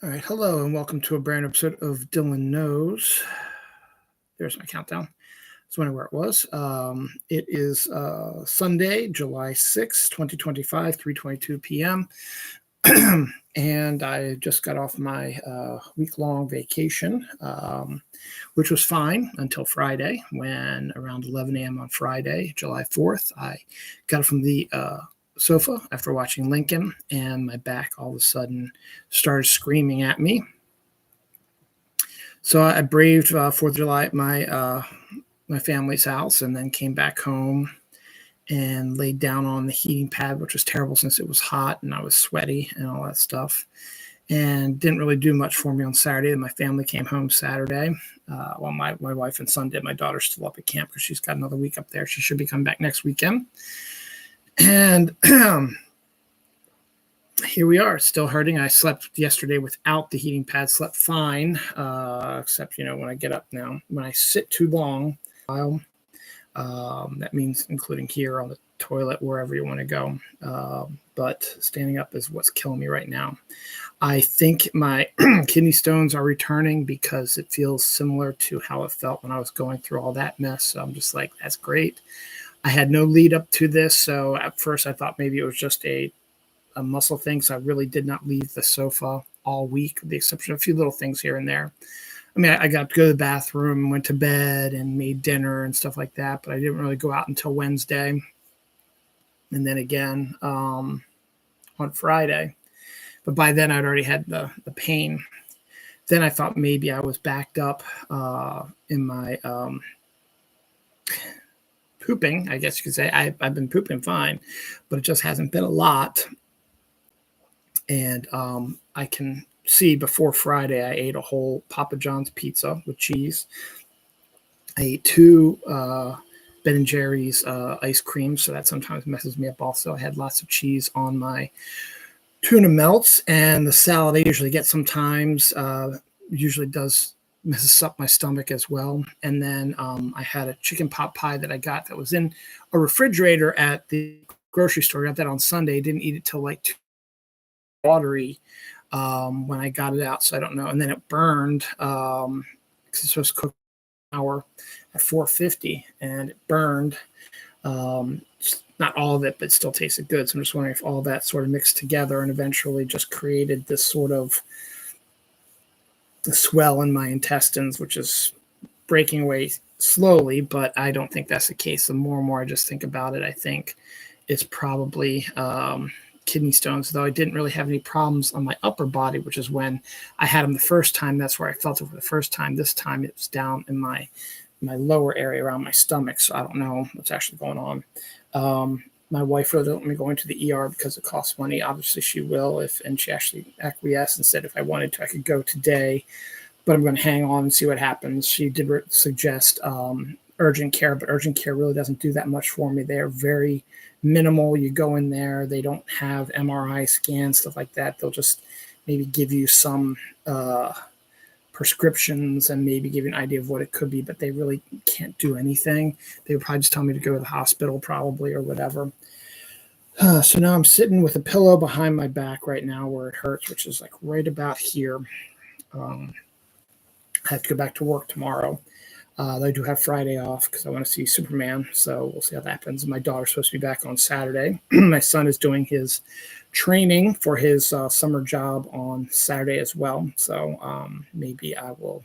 All right, hello, and welcome to a brand new episode of Dylan Knows. There's my countdown. I was wondering where it was. It is Sunday, July 6th, 2025, 3:22 p.m. And I just got off my week-long vacation, which was fine until Friday, when around 11 a.m. on Friday, July 4th, I got up from the sofa after watching Lincoln, and my back all of a sudden started screaming at me. So I braved 4th of July at my family's house, and then came back home and laid down on the heating pad, which was terrible since it was hot and I was sweaty and all that stuff. And didn't really do much for me on Saturday. My family came home Saturday. Well, my wife and son did. My daughter's still up at camp because she's got another week up there. She should be coming back next weekend. And here we are, still hurting. I slept yesterday without the heating pad, slept fine, except, when I get up now, when I sit too long, that means including here on the toilet, wherever you want to go. But standing up is what's killing me right now. I think my kidney stones are returning because it feels similar to how it felt when I was going through all that mess. So I'm just like, that's great. I had no lead up to this. So at first I thought maybe it was just a muscle thing. So I really did not leave the sofa all week, with the exception of a few little things here and there. I mean, I got to go to the bathroom, went to bed and made dinner and stuff like that, but I didn't really go out until Wednesday. And then again on Friday. But by then I'd already had the pain. Then I thought maybe I was backed up in my pooping, I guess you could say. I've been pooping fine, but it just hasn't been a lot. And I can see before Friday, I ate a whole Papa John's pizza with cheese. I ate two Ben & Jerry's ice cream, so that sometimes messes me up also. I had lots of cheese on my tuna melts, and the salad I usually get sometimes usually does messes up my stomach as well. And then I had a chicken pot pie that I got that was in a refrigerator at the grocery store. I got that on Sunday. Didn't eat it till like 2 watery when I got it out, so I don't know. And then it burned because it's supposed to cook an hour at 450, and it burned. Not all of it, but still tasted good. So I'm just wondering if all that sort of mixed together and eventually just created this sort of swell in my intestines, which is breaking away slowly, but I don't think that's the case. The more and more I just think about it, I think it's probably kidney stones, though I didn't really have any problems on my upper body, which is when I had them the first time. That's where I felt it for the first time. This time it was down in my lower area around my stomach, so I don't know what's actually going on. My wife really didn't want me going to the ER because it costs money. Obviously she will, and she actually acquiesced and said if I wanted to, I could go today, but I'm going to hang on and see what happens. She did suggest urgent care, but urgent care really doesn't do that much for me. They're very minimal. You go in there, they don't have MRI scans, stuff like that. They'll just maybe give you some prescriptions and maybe give you an idea of what it could be, but they really can't do anything. They would probably just tell me to go to the hospital probably or whatever. So now I'm sitting with a pillow behind my back right now where it hurts, which is like right about here. I have to go back to work tomorrow. I do have Friday off because I want to see Superman, so we'll see how that happens. My daughter's supposed to be back on Saturday. My son is doing his training for his summer job on Saturday as well, so maybe I will,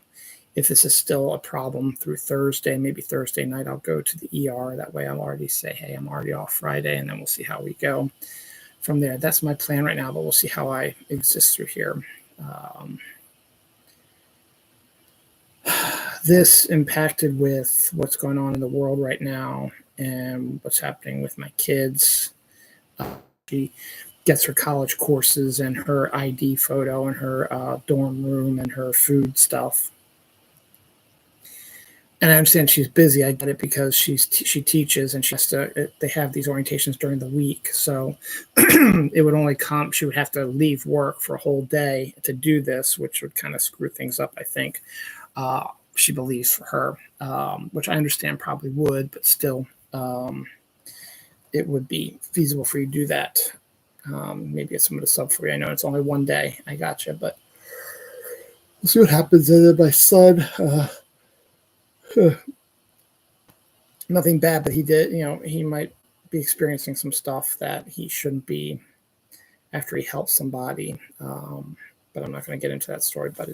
if this is still a problem through Thursday, maybe Thursday night I'll go to the ER. That way I'll already say, hey, I'm already off Friday, and then we'll see how we go from there. That's my plan right now, but we'll see how I exist through here. This impacted with what's going on in the world right now and what's happening with my kids. She gets her college courses and her ID photo and her dorm room and her food stuff. And I understand she's busy. I get it because she teaches and she has to. They have these orientations during the week, so it would only come. She would have to leave work for a whole day to do this, which would kind of screw things up, I think. She believes for her, which I understand probably would, but still, it would be feasible for you to do that. Maybe get someone to sub for you. I know it's only one day. I gotcha, but we'll see what happens. And then my son, nothing bad, but he did, he might be experiencing some stuff that he shouldn't be after he helps somebody. But I'm not going to get into that story. But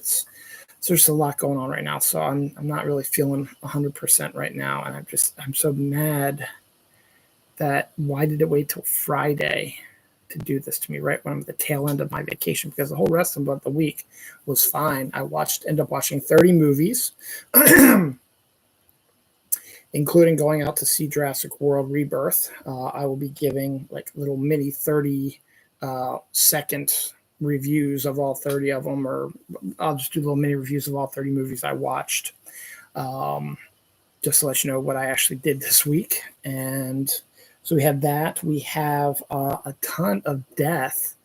there's a lot going on right now, so I'm not really feeling 100% right now, and I'm so mad that why did it wait till Friday to do this to me right when I'm at the tail end of my vacation, because the whole rest of the week was fine. I ended up watching 30 movies, including going out to see Jurassic World Rebirth. I will be giving like little mini 30-second reviews of all 30 of them, or I'll just do little mini reviews of all 30 movies I watched, just to let you know what I actually did this week. And so we have that. We have a ton of death,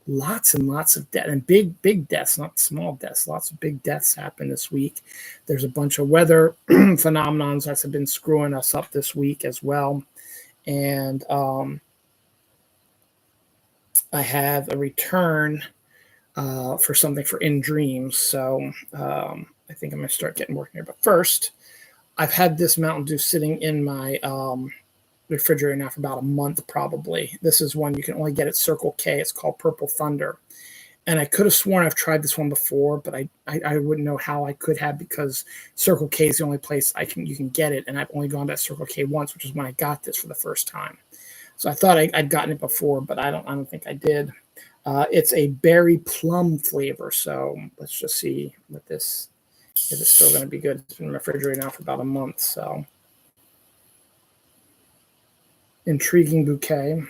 lots and lots of death, and big deaths, not small deaths. Lots of big deaths happen this week. There's a bunch of weather phenomenons that have been screwing us up this week as well. And I have a return for something for In Dreams. So I think I'm going to start getting working here. But first, I've had this Mountain Dew sitting in my refrigerator now for about a month probably. This is one you can only get at Circle K. It's called Purple Thunder. And I could have sworn I've tried this one before, but I wouldn't know how I could have, because Circle K is the only place you can get it. And I've only gone to Circle K once, which is when I got this for the first time. So I thought I'd gotten it before, but I don't think I did. It's a berry plum flavor. So let's just see what this is. Still going to be good. It's been in my refrigerator now for about a month. So intriguing bouquet.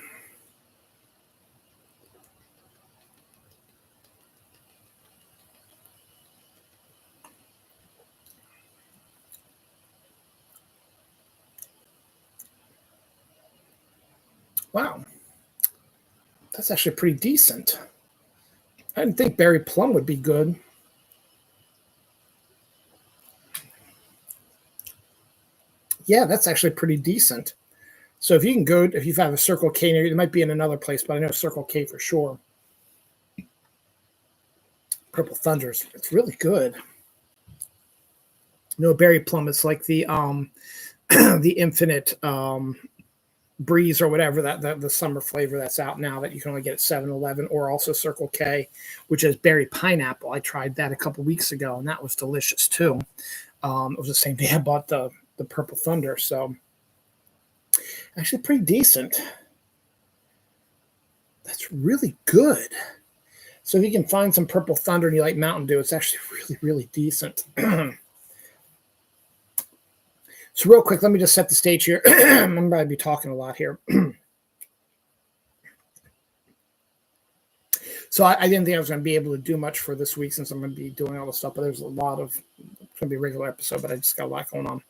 Wow. That's actually pretty decent. I didn't think berry plum would be good. Yeah, that's actually pretty decent. So if you have a Circle K near you, it might be in another place, but I know Circle K for sure. Purple Thunders, it's really good. No berry plum. It's like the the Infinite Breeze or whatever, the summer flavor that's out now that you can only get at 7-Eleven or also Circle K, which is berry pineapple. I tried that a couple weeks ago, and that was delicious too. It was the same day I bought the Purple Thunder, so actually pretty decent. That's really good. So if you can find some Purple Thunder and you like Mountain Dew, it's actually really, really decent. So real quick, let me just set the stage here. I'm going to be talking a lot here. So I didn't think I was going to be able to do much for this week since I'm going to be doing all this stuff, but there's it's going to be a regular episode, but I just got a lot going on.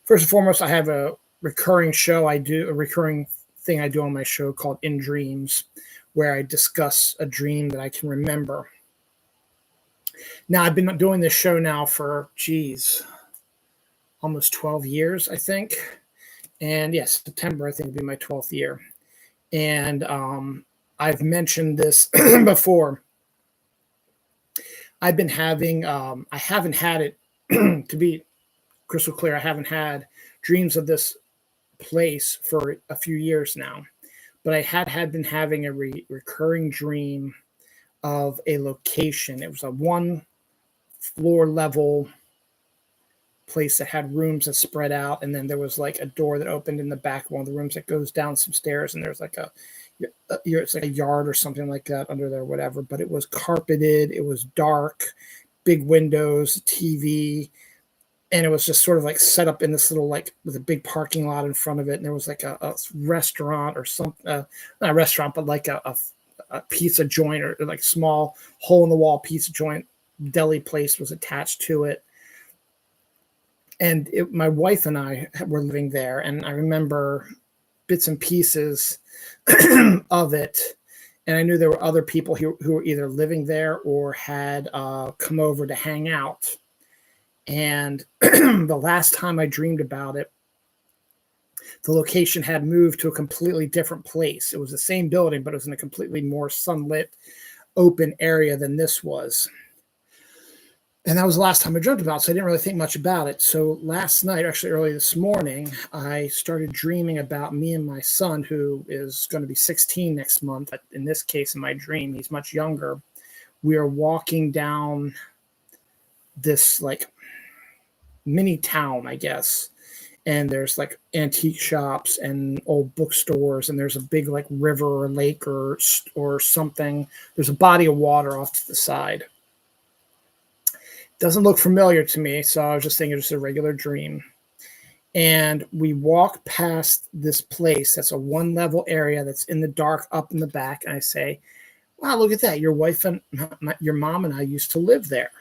First and foremost, I have a recurring thing I do on my show called In Dreams, where I discuss a dream that I can remember. Now, I've been doing this show now for, almost 12 years, I think. And yes, September, I think, will be my 12th year. And I've mentioned this before. I've been having, I haven't had it, to be crystal clear, I haven't had dreams of this place for a few years now. But I had been having a recurring dream of a location. It was a 1-floor level place that had rooms that spread out, and then there was like a door that opened in the back of one of the rooms that goes down some stairs, and there's like it's like a yard or something like that under there, whatever. But it was carpeted, it was dark, big windows, TV, and it was just sort of like set up in this little, like, with a big parking lot in front of it, and there was like a restaurant or something, not a restaurant, but like a pizza joint, or like small hole in the wall pizza joint deli place was attached to it. And my wife and I were living there, and I remember bits and pieces of it. And I knew there were other people who were either living there or had come over to hang out. And the last time I dreamed about it, the location had moved to a completely different place. It was the same building, but it was in a completely more sunlit, open area than this was. And that was the last time I dreamt about it, so I didn't really think much about it. So last night, actually early this morning, I started dreaming about me and my son, who is going to be 16 next month. But in this case, in my dream, he's much younger. We are walking down this like mini town, I guess. And there's like antique shops and old bookstores, and there's a big like river or lake or something. There's a body of water off to the side. Doesn't look familiar to me, so I was just thinking just a regular dream. And we walk past this place that's a one level area that's in the dark up in the back, and I say, "Wow, look at that! Your wife and your mom and I used to live there."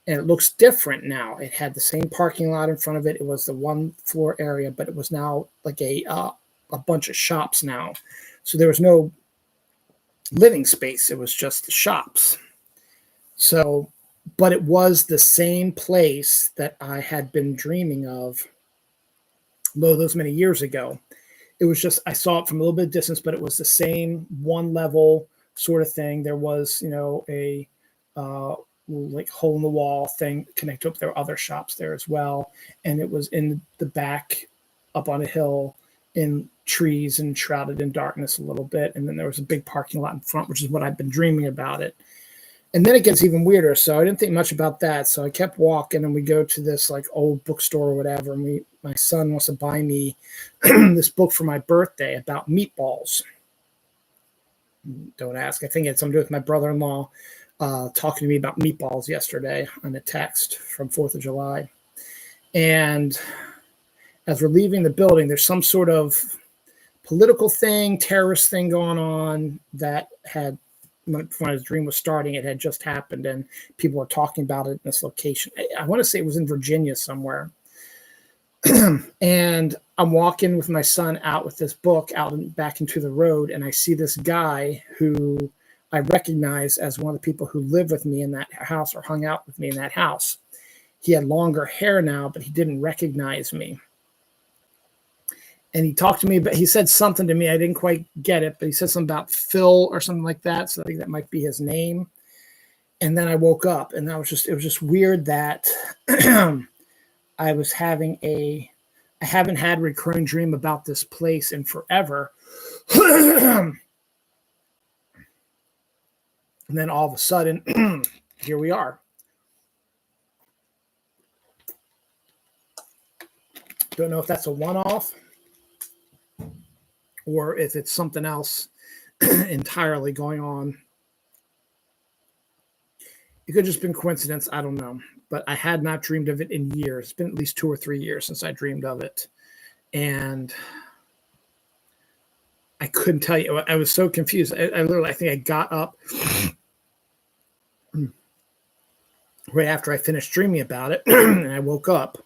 And it looks different now. It had the same parking lot in front of it. It was the one floor area, but it was now like a bunch of shops now. So there was no living space. It was just the shops. So, but it was the same place that I had been dreaming of those many years ago. It was just, I saw it from a little bit of distance, but it was the same one level sort of thing. There was, a like hole in the wall thing connected up. There were other shops there as well. And it was in the back up on a hill in trees and shrouded in darkness a little bit. And then there was a big parking lot in front, which is what I've been dreaming about it. And then it gets even weirder. So I didn't think much about that. So I kept walking, and we go to this like old bookstore or whatever. And my son wants to buy me this book for my birthday about meatballs. Don't ask. I think it had something to do with my brother-in-law talking to me about meatballs yesterday on a text from 4th of July. And as we're leaving the building, there's some sort of political thing, terrorist thing going on that had, when his dream was starting, it had just happened, and people were talking about it in this location. I want to say it was in Virginia somewhere. And I'm walking with my son out with this book out and back into the road, and I see this guy who I recognize as one of the people who lived with me in that house or hung out with me in that house. He had longer hair now, but he didn't recognize me. And he talked to me, but he said something to me. I didn't quite get it, but he said something about Phil or something like that. So I think that might be his name. And then I woke up, and it was just weird that I haven't had a recurring dream about this place in forever. And then all of a sudden, here we are. Don't know if that's a one-off or if it's something else entirely going on. It could have just been coincidence. I don't know. But I had not dreamed of it in years. It's been at least 2 or 3 years since I dreamed of it. And I couldn't tell you. I was so confused. I think I got up right after I finished dreaming about it. And I woke up.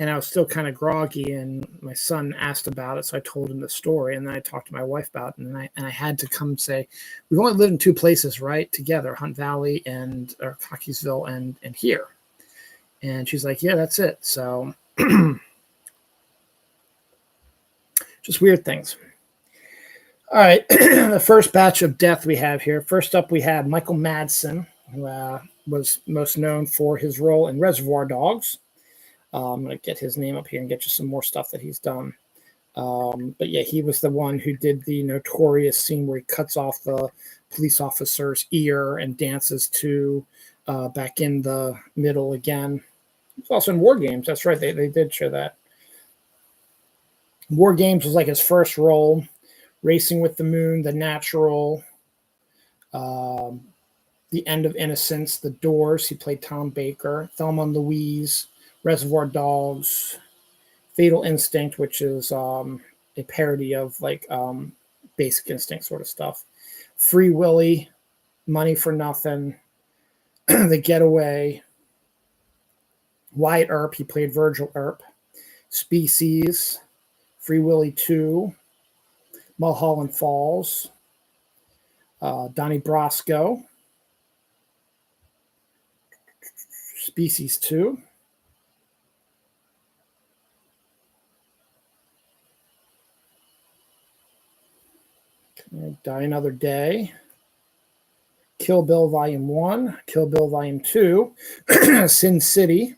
And I was still kind of groggy, and my son asked about it, so I told him the story, and then I talked to my wife about it, and I had to come say, we've only lived in 2 places, right, together, Hunt Valley or Cockeysville and here. And she's like, yeah, that's it. So just weird things. All right, the first batch of death we have here. First up, we have Michael Madsen, who was most known for his role in Reservoir Dogs. I'm going to get his name up here and get you some more stuff that he's done. But yeah, he was the one who did the notorious scene where he cuts off the police officer's ear and dances to Back in the Middle again. It's also in War Games. That's right. They did show that. War Games was like his first role. Racing with the Moon, The Natural, The End of Innocence, The Doors. He played Tom Baker. Thelma and Louise, Reservoir Dogs, Fatal Instinct, which is a parody of like Basic Instinct sort of stuff. Free Willy, Money for Nothing, The Getaway, Wyatt Earp, he played Virgil Earp, Species, Free Willy 2, Mulholland Falls, Donnie Brasco, Species 2, Die Another Day, Kill Bill Volume 1, Kill Bill Volume 2, Sin City,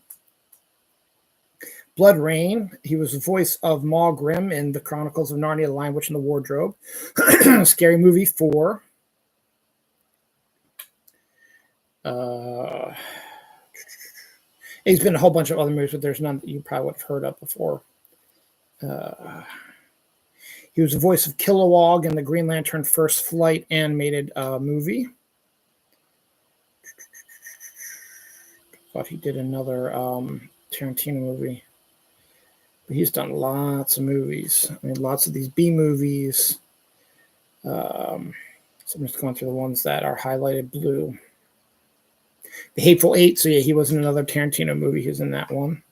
Blood Rain. He was the voice of Maul Grimm in The Chronicles of Narnia, The Lion, Witch, and the Wardrobe. Scary Movie 4. He's been in a whole bunch of other movies, but there's none that you probably would have heard of before. He was the voice of Kilowog in the Green Lantern First Flight animated movie. Thought he did another Tarantino movie. But he's done lots of movies. I mean, lots of these B movies. So I'm just going through the ones that are highlighted blue. The Hateful Eight. So yeah, he was in another Tarantino movie. He was in that one.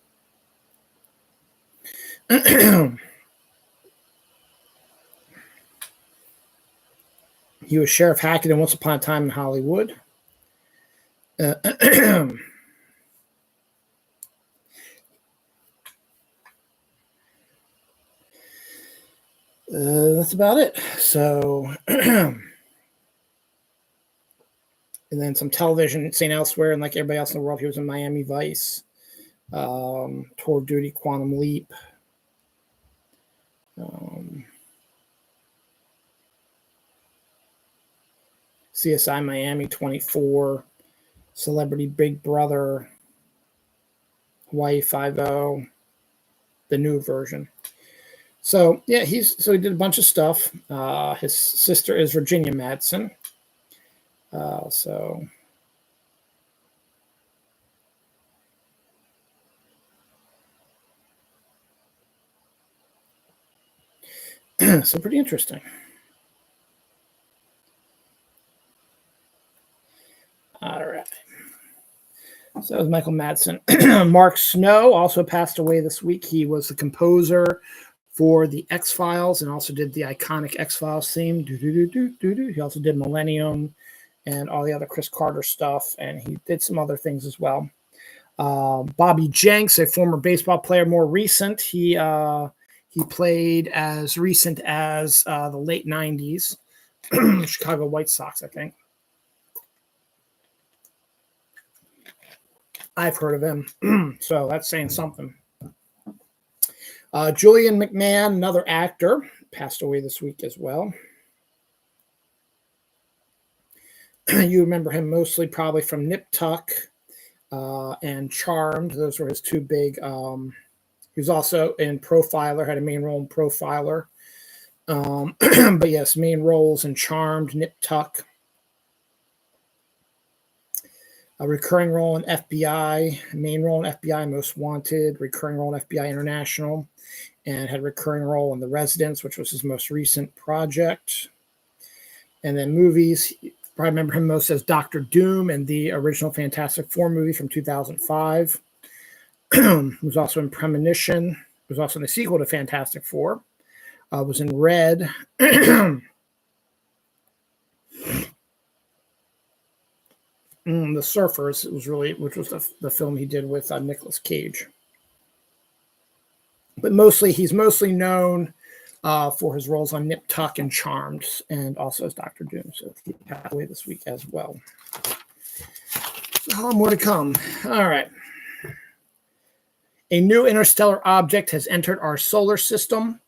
He was Sheriff Hackett in Once Upon a Time in Hollywood. That's about it. So, and then some television, St. Elsewhere, and like everybody else in the world, he was in Miami Vice, Tour of Duty, Quantum Leap. CSI Miami 24, Celebrity Big Brother, Hawaii Five-0, the new version. So yeah, he did a bunch of stuff. His sister is Virginia Madsen. So pretty interesting. All right. So that was Michael Madsen. Mark Snow also passed away this week. He was the composer for the X-Files and also did the iconic X-Files theme. He also did Millennium and all the other Chris Carter stuff, and he did some other things as well. Bobby Jenks, a former baseball player, more recent. He played as recent as the late 90s, Chicago White Sox, I think. I've heard of him, so that's saying something. Julian McMahon, another actor, passed away this week as well. You remember him mostly probably from Nip Tuck and Charmed. Those were his two big. He was also in Profiler, had a main role in Profiler. But yes, main roles in Charmed, Nip Tuck. A recurring role in FBI, main role in FBI Most Wanted, recurring role in FBI International, and had a recurring role in The Residents, which was his most recent project. And then movies, you probably remember him most as Dr. Doom in the original Fantastic Four movie from 2005. He was also in Premonition. He was also in the sequel to Fantastic Four. Was in Red. The Surfers, which was the film he did with Nicolas Cage. But he's mostly known for his roles on Nip Tuck and Charmed, and also as Dr. Doom. So he passed away this week as well. So more to come. All right. A new interstellar object has entered our solar system.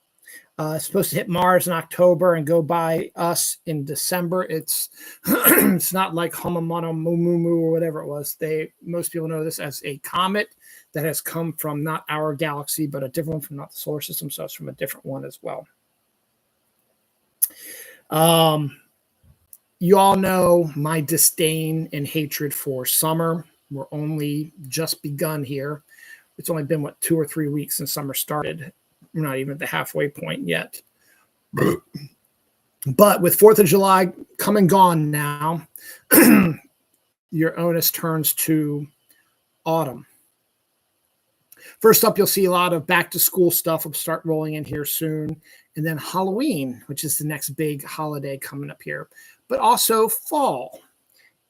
It's supposed to hit Mars in October and go by us in December. It's it's not like Hamamono Mumumu or whatever it was. Most people know this as a comet that has come from not our galaxy, but a different one from not the solar system. So it's from a different one as well. You all know my disdain and hatred for summer. We're only just begun here. It's only been, 2 or 3 weeks since summer started. We're not even at the halfway point yet. But with 4th of July come and gone now, your onus turns to autumn. First up, you'll see a lot of back-to-school stuff will start rolling in here soon. And then Halloween, which is the next big holiday coming up here. But also fall.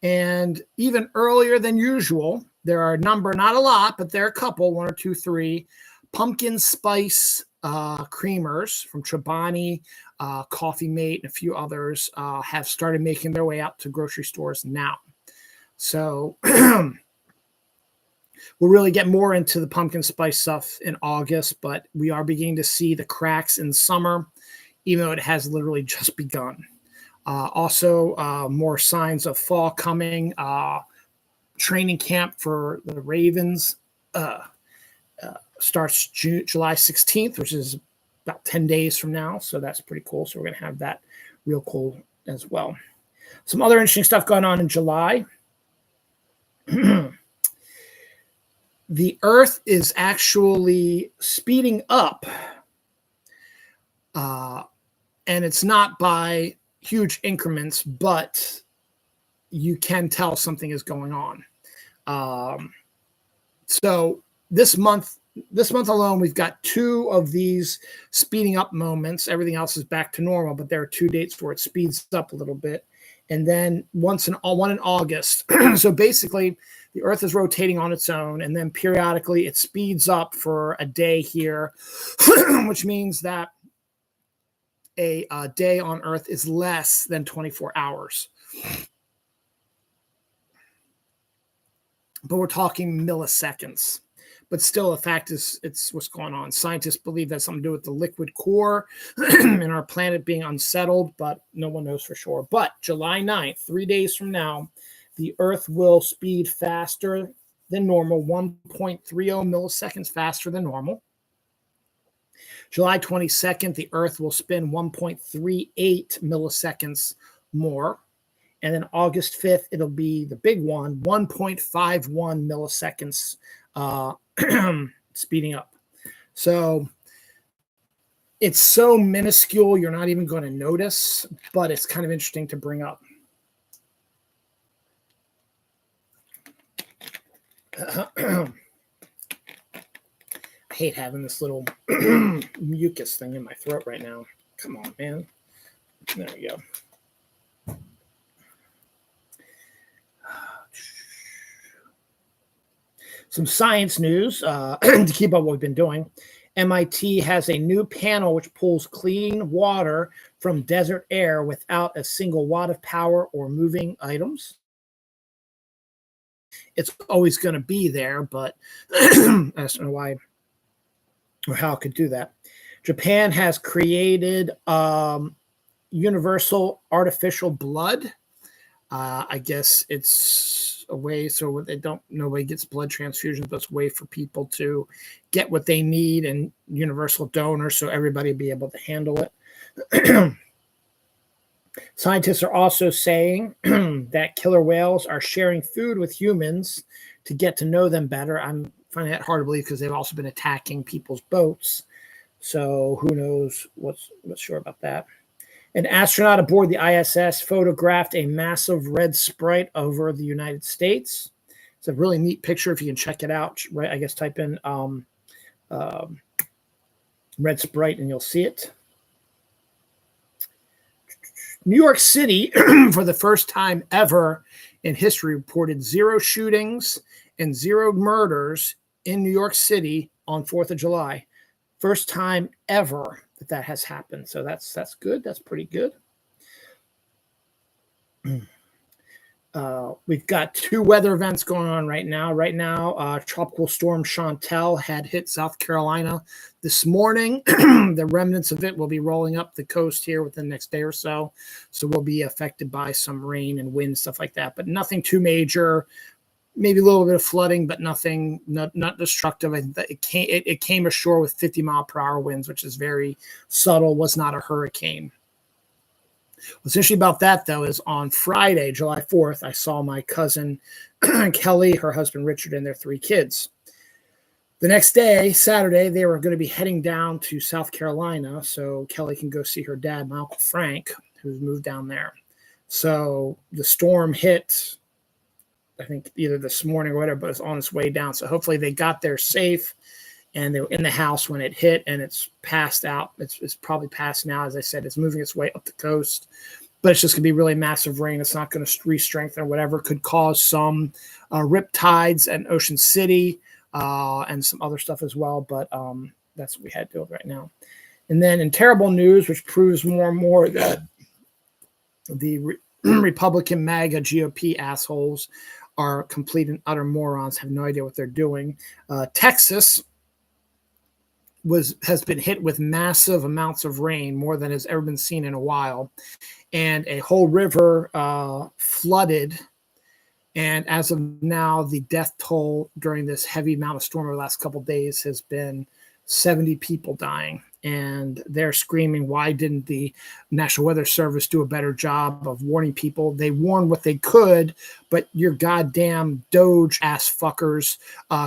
And even earlier than usual, there are a number, not a lot, but there are a couple, 1 or 2, 3, pumpkin spice creamers from Chobani, Coffee Mate, and a few others have started making their way out to grocery stores now. So we'll really get more into the pumpkin spice stuff in August, but we are beginning to see the cracks in summer, even though it has literally just begun. Also, more signs of fall coming. Training camp for the Ravens starts July 16th, which is about 10 days from now. So that's pretty cool. So we're going to have that real cool as well. Some other interesting stuff going on in July. The Earth is actually speeding up. And it's not by huge increments, but you can tell something is going on. So this month alone, we've got 2 of these speeding up moments. Everything else is back to normal, but there are 2 dates where it speeds up a little bit. And then one in August. So basically, the Earth is rotating on its own, and then periodically it speeds up for a day here, which means that a day on Earth is less than 24 hours. But we're talking milliseconds. But still, the fact is, it's what's going on. Scientists believe that's something to do with the liquid core and our planet being unsettled, but no one knows for sure. But July 9th, 3 days from now, the Earth will speed faster than normal, 1.30 milliseconds faster than normal. July 22nd, the Earth will spin 1.38 milliseconds more. And then August 5th, it'll be the big one, 1.51 milliseconds speeding up. So it's so minuscule, you're not even going to notice, but it's kind of interesting to bring up. I hate having this little mucus thing in my throat right now. Come on, man. There we go. Some science news to keep up what we've been doing. MIT has a new panel which pulls clean water from desert air without a single watt of power or moving items. It's always going to be there, but I don't know why or how it could do that. Japan has created universal artificial blood. I guess it's a way so nobody gets blood transfusions, but it's a way for people to get what they need and universal donor so everybody will be able to handle it. Scientists are also saying that killer whales are sharing food with humans to get to know them better. I'm finding that hard to believe because they've also been attacking people's boats. So who knows what's sure about that. An astronaut aboard the ISS photographed a massive red sprite over the United States. It's a really neat picture if you can check it out. Right, I guess type in red sprite and you'll see it. New York City, for the first time ever in history, reported 0 shootings and 0 murders in New York City on 4th of July. First time ever that has happened. So that's good. That's pretty good. We've got 2 weather events going on right now. Tropical storm Chantal had hit South Carolina this morning. The remnants of it will be rolling up the coast here within the next day or so. So we'll be affected by some rain and wind, stuff like that, but nothing too major. Maybe a little bit of flooding, but nothing, not destructive. It came ashore with 50-mile-per-hour winds, which is very subtle, was not a hurricane. What's interesting about that, though, is on Friday, July 4th, I saw my cousin Kelly, her husband Richard, and their 3 kids. The next day, Saturday, they were going to be heading down to South Carolina so Kelly can go see her dad, my Uncle Frank, who's moved down there. So the storm hit, I think either this morning or whatever, but it's on its way down. So hopefully they got there safe and they were in the house when it hit and it's passed out. It's probably passed now. As I said, it's moving its way up the coast, but it's just going to be really massive rain. It's not going to re-strengthen or whatever. It could cause some rip tides at Ocean City and some other stuff as well. But that's what we had to do right now. And then in terrible news, which proves more and more that the Republican MAGA GOP assholes are complete and utter morons, have no idea what they're doing. Texas has been hit with massive amounts of rain, more than has ever been seen in a while, and a whole river flooded. And as of now, the death toll during this heavy amount of storm over the last couple of days has been 70 people dying. And they're screaming, why didn't the National Weather Service do a better job of warning people? They warned what they could, but your goddamn Doge ass fuckers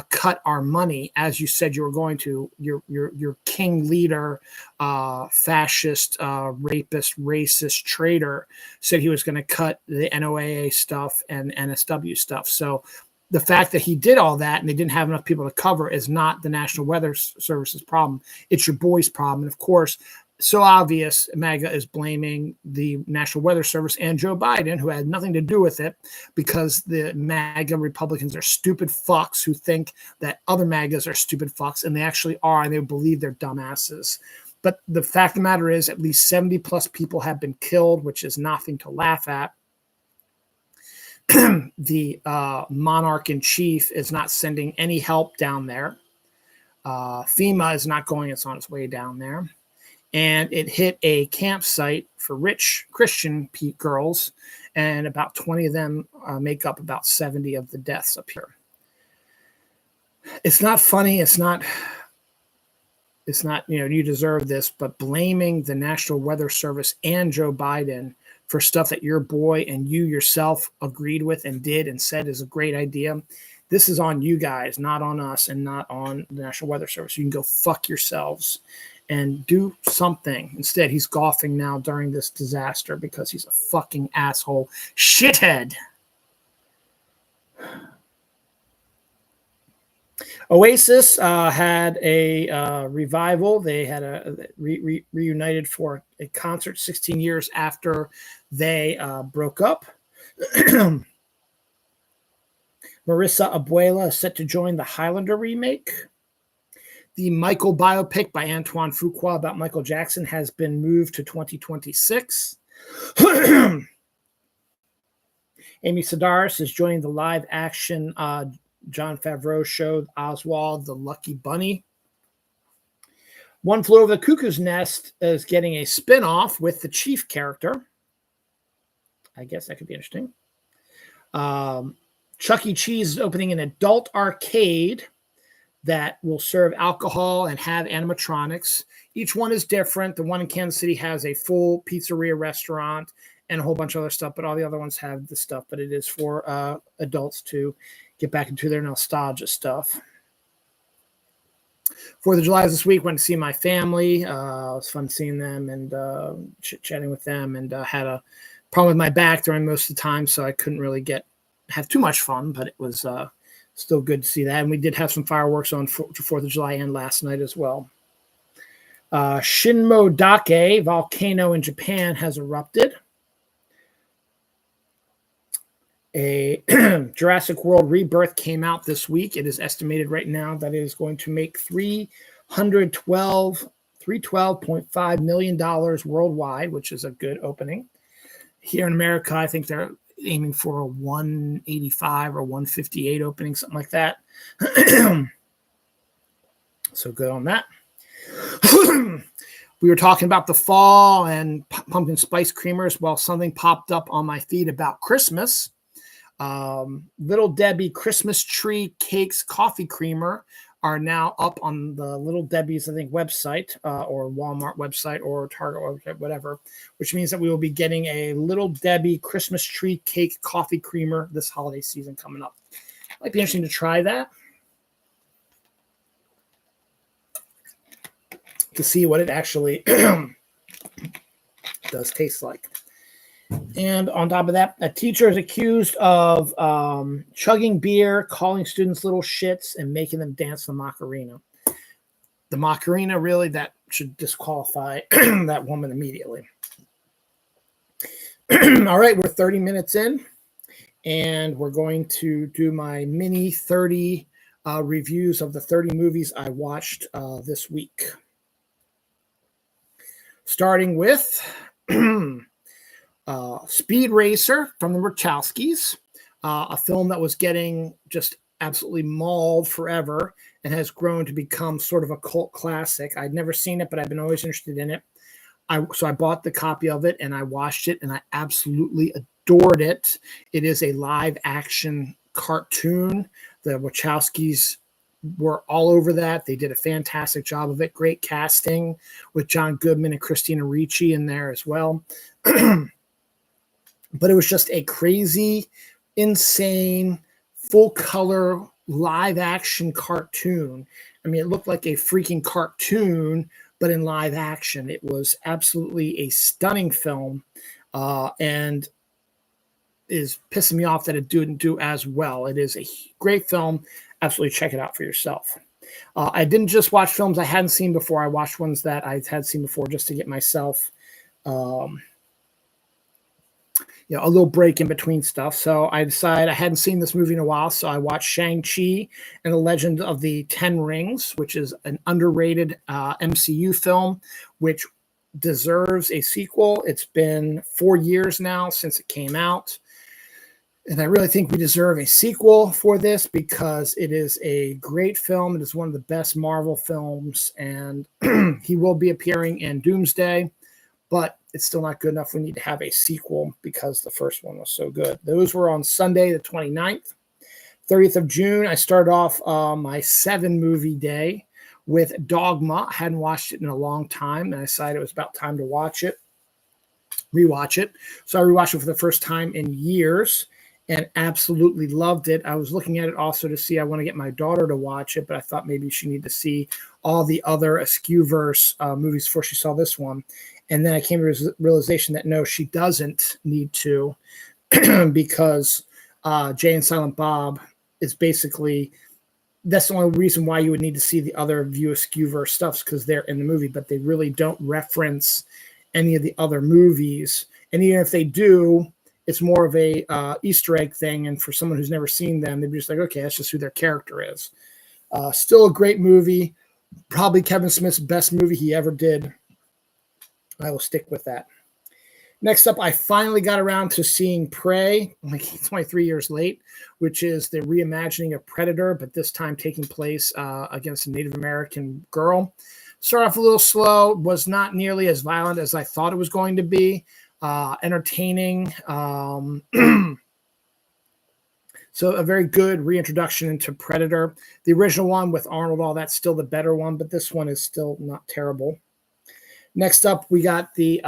cut our money, as you said you were going to. Your king leader, fascist, rapist, racist traitor said he was going to cut the NOAA stuff and NSW stuff. So the fact that he did all that and they didn't have enough people to cover is not the National Weather Service's problem. It's your boy's problem. And of course, so obvious, MAGA is blaming the National Weather Service and Joe Biden, who had nothing to do with it, because the MAGA Republicans are stupid fucks who think that other MAGAs are stupid fucks, and they actually are, and they believe they're dumbasses. But the fact of the matter is, at least 70 plus people have been killed, which is nothing to laugh at. The monarch in chief is not sending any help down there. FEMA is not going. It's on its way down there. And it hit a campsite for rich Christian girls, and about 20 of them make up about 70 of the deaths up here. It's not funny. It's not, you deserve this, but blaming the National Weather Service and Joe Biden for stuff that your boy and you yourself agreed with and did and said is a great idea. This is on you guys, not on us and not on the National Weather Service. You can go fuck yourselves and do something. Instead, he's golfing now during this disaster because he's a fucking asshole shithead. Oasis had a revival. They had reunited for a concert 16 years after they broke up. Marissa Abuela is set to join the Highlander remake. The Michael biopic by Antoine Fuqua about Michael Jackson has been moved to 2026. Amy Sedaris is joining the live action Jon Favreau show Oswald the Lucky Bunny. One Flew Over the Cuckoo's Nest is getting a spin-off with the Chief character. I guess that could be interesting. Chuck E. Cheese is opening an adult arcade that will serve alcohol and have animatronics. Each one is different. The one in Kansas City has a full pizzeria restaurant and a whole bunch of other stuff, but all the other ones have the stuff. But it is for adults to get back into their nostalgia stuff. 4th of July this week. Went to see my family. It was fun seeing them and chit-chatting with them, and had a problem with my back during most of the time, so I couldn't really have too much fun, but it was still good to see that. And we did have some fireworks on 4th of July and last night as well. Shinmo Dake volcano in Japan has erupted. A Jurassic World Rebirth came out this week. It is estimated right now that it is going to make $312.5 million worldwide, which is a good opening. Here in America, I think they're aiming for a 185 or 158 opening, something like that. So good on that. We were talking about the fall and pumpkin spice creamers. Well, something popped up on my feed about Christmas. Little Debbie Christmas Tree Cakes Coffee Creamer are now up on the Little Debbie's, I think, website or Walmart website or Target or whatever, which means that we will be getting a Little Debbie Christmas Tree Cake Coffee Creamer this holiday season coming up. Might be interesting to try that, to see what it actually does taste like. And on top of that, a teacher is accused of chugging beer, calling students little shits, and making them dance the Macarena. The Macarena, really, that should disqualify that woman immediately. All right, we're 30 minutes in, and we're going to do my mini 30 reviews of the 30 movies I watched this week. Starting with Speed Racer from the Wachowskis, a film that was getting just absolutely mauled forever and has grown to become sort of a cult classic. I'd never seen it, but I've been always interested in it. So I bought the copy of it and I watched it and I absolutely adored it. It is a live action cartoon. The Wachowskis were all over that. They did a fantastic job of it. Great casting with John Goodman and Christina Ricci in there as well. But it was just a crazy, insane, full color live action cartoon. I mean, it looked like a freaking cartoon, but in live action. It was absolutely a stunning film, and is pissing me off that it didn't do as well. It is a great film. Absolutely check it out for yourself. I didn't just watch films I hadn't seen before. I watched ones that I had seen before just to get myself a little break in between stuff. So I decided I hadn't seen this movie in a while, so I watched Shang-Chi and the Legend of the Ten Rings, which is an underrated MCU film, which deserves a sequel. It's been 4 years now since it came out, and I really think we deserve a sequel for this because it is a great film. It is one of the best Marvel films, and he will be appearing in Doomsday, but it's still not good enough. We need to have a sequel because the first one was so good. Those were on Sunday, the 29th. 30th of June, I started off my 7-movie day with Dogma. I hadn't watched it in a long time, and I decided it was about time to rewatch it. So I rewatched it for the first time in years and absolutely loved it. I was looking at it also to see, I want to get my daughter to watch it, but I thought maybe she needed to see all the other Askewverse movies before she saw this one. And then I came to the realization that no, she doesn't need to because Jay and Silent Bob is basically, that's the only reason why you would need to see the other View Askewverse stuffs because they're in the movie, but they really don't reference any of the other movies. And even if they do, it's more of a Easter egg thing. And for someone who's never seen them, they'd be just like, okay, that's just who their character is. Still a great movie. Probably Kevin Smith's best movie he ever did. I will stick with that. Next up, I finally got around to seeing Prey, like 23 years late, which is the reimagining of Predator, but this time taking place against a Native American girl. Started off a little slow, was not nearly as violent as I thought it was going to be. Entertaining. So a very good reintroduction into Predator. The original one with Arnold, all that's still the better one, but this one is still not terrible. Next up, we got the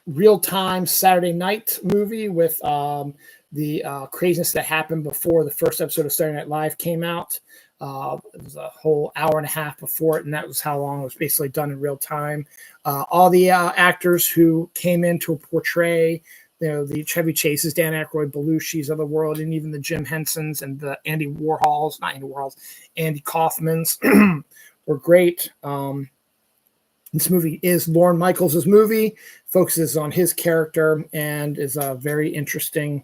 real-time Saturday night movie with the craziness that happened before the first episode of Saturday Night Live came out. It was a whole hour and a half before it, and that was how long it was basically done in real time. All the actors who came in to portray, the Chevy Chases, Dan Aykroyd, Belushi's of the world, and even the Jim Hensons and the Andy Kaufmans were great. This movie is Lorne Michaels' movie, focuses on his character, and is a very interesting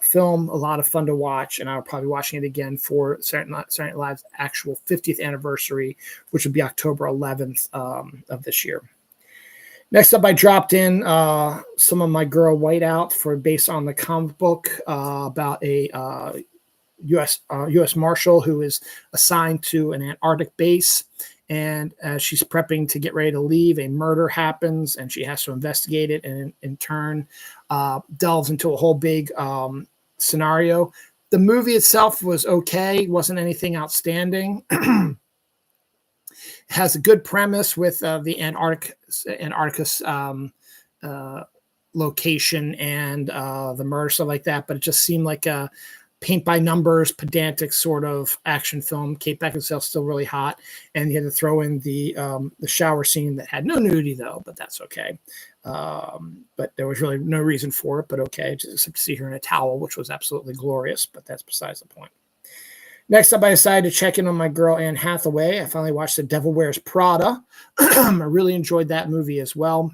film, a lot of fun to watch, and I'll probably be watching it again for Saturday Night Live's actual 50th anniversary, which would be October 11th of this year. Next up, I dropped in some of My Girl Whiteout based on the comic book about a U.S. Marshal who is assigned to an Antarctic base. And as she's prepping to get ready to leave, a murder happens and she has to investigate it, and in turn delves into a whole big scenario. The movie itself was okay. It wasn't anything outstanding. Has a good premise with the Antarctica location and the murder, stuff like that. But it just seemed like a paint by numbers, pedantic sort of action film. Kate Beckinsale's still really hot, and you had to throw in the shower scene that had no nudity though, but that's okay. But there was really no reason for it, but okay, just to see her in a towel, which was absolutely glorious, but that's besides the point. Next up, I decided to check in on my girl Anne Hathaway. I finally watched The Devil Wears Prada. I really enjoyed that movie as well.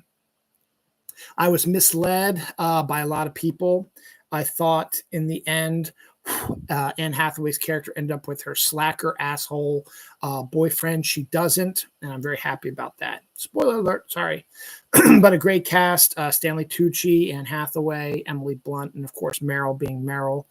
I was misled by a lot of people. I thought in the end, Anne Hathaway's character ended up with her slacker asshole boyfriend. She doesn't, and I'm very happy about that. Spoiler alert, sorry. But a great cast, Stanley Tucci, Anne Hathaway, Emily Blunt, and of course Meryl being Meryl.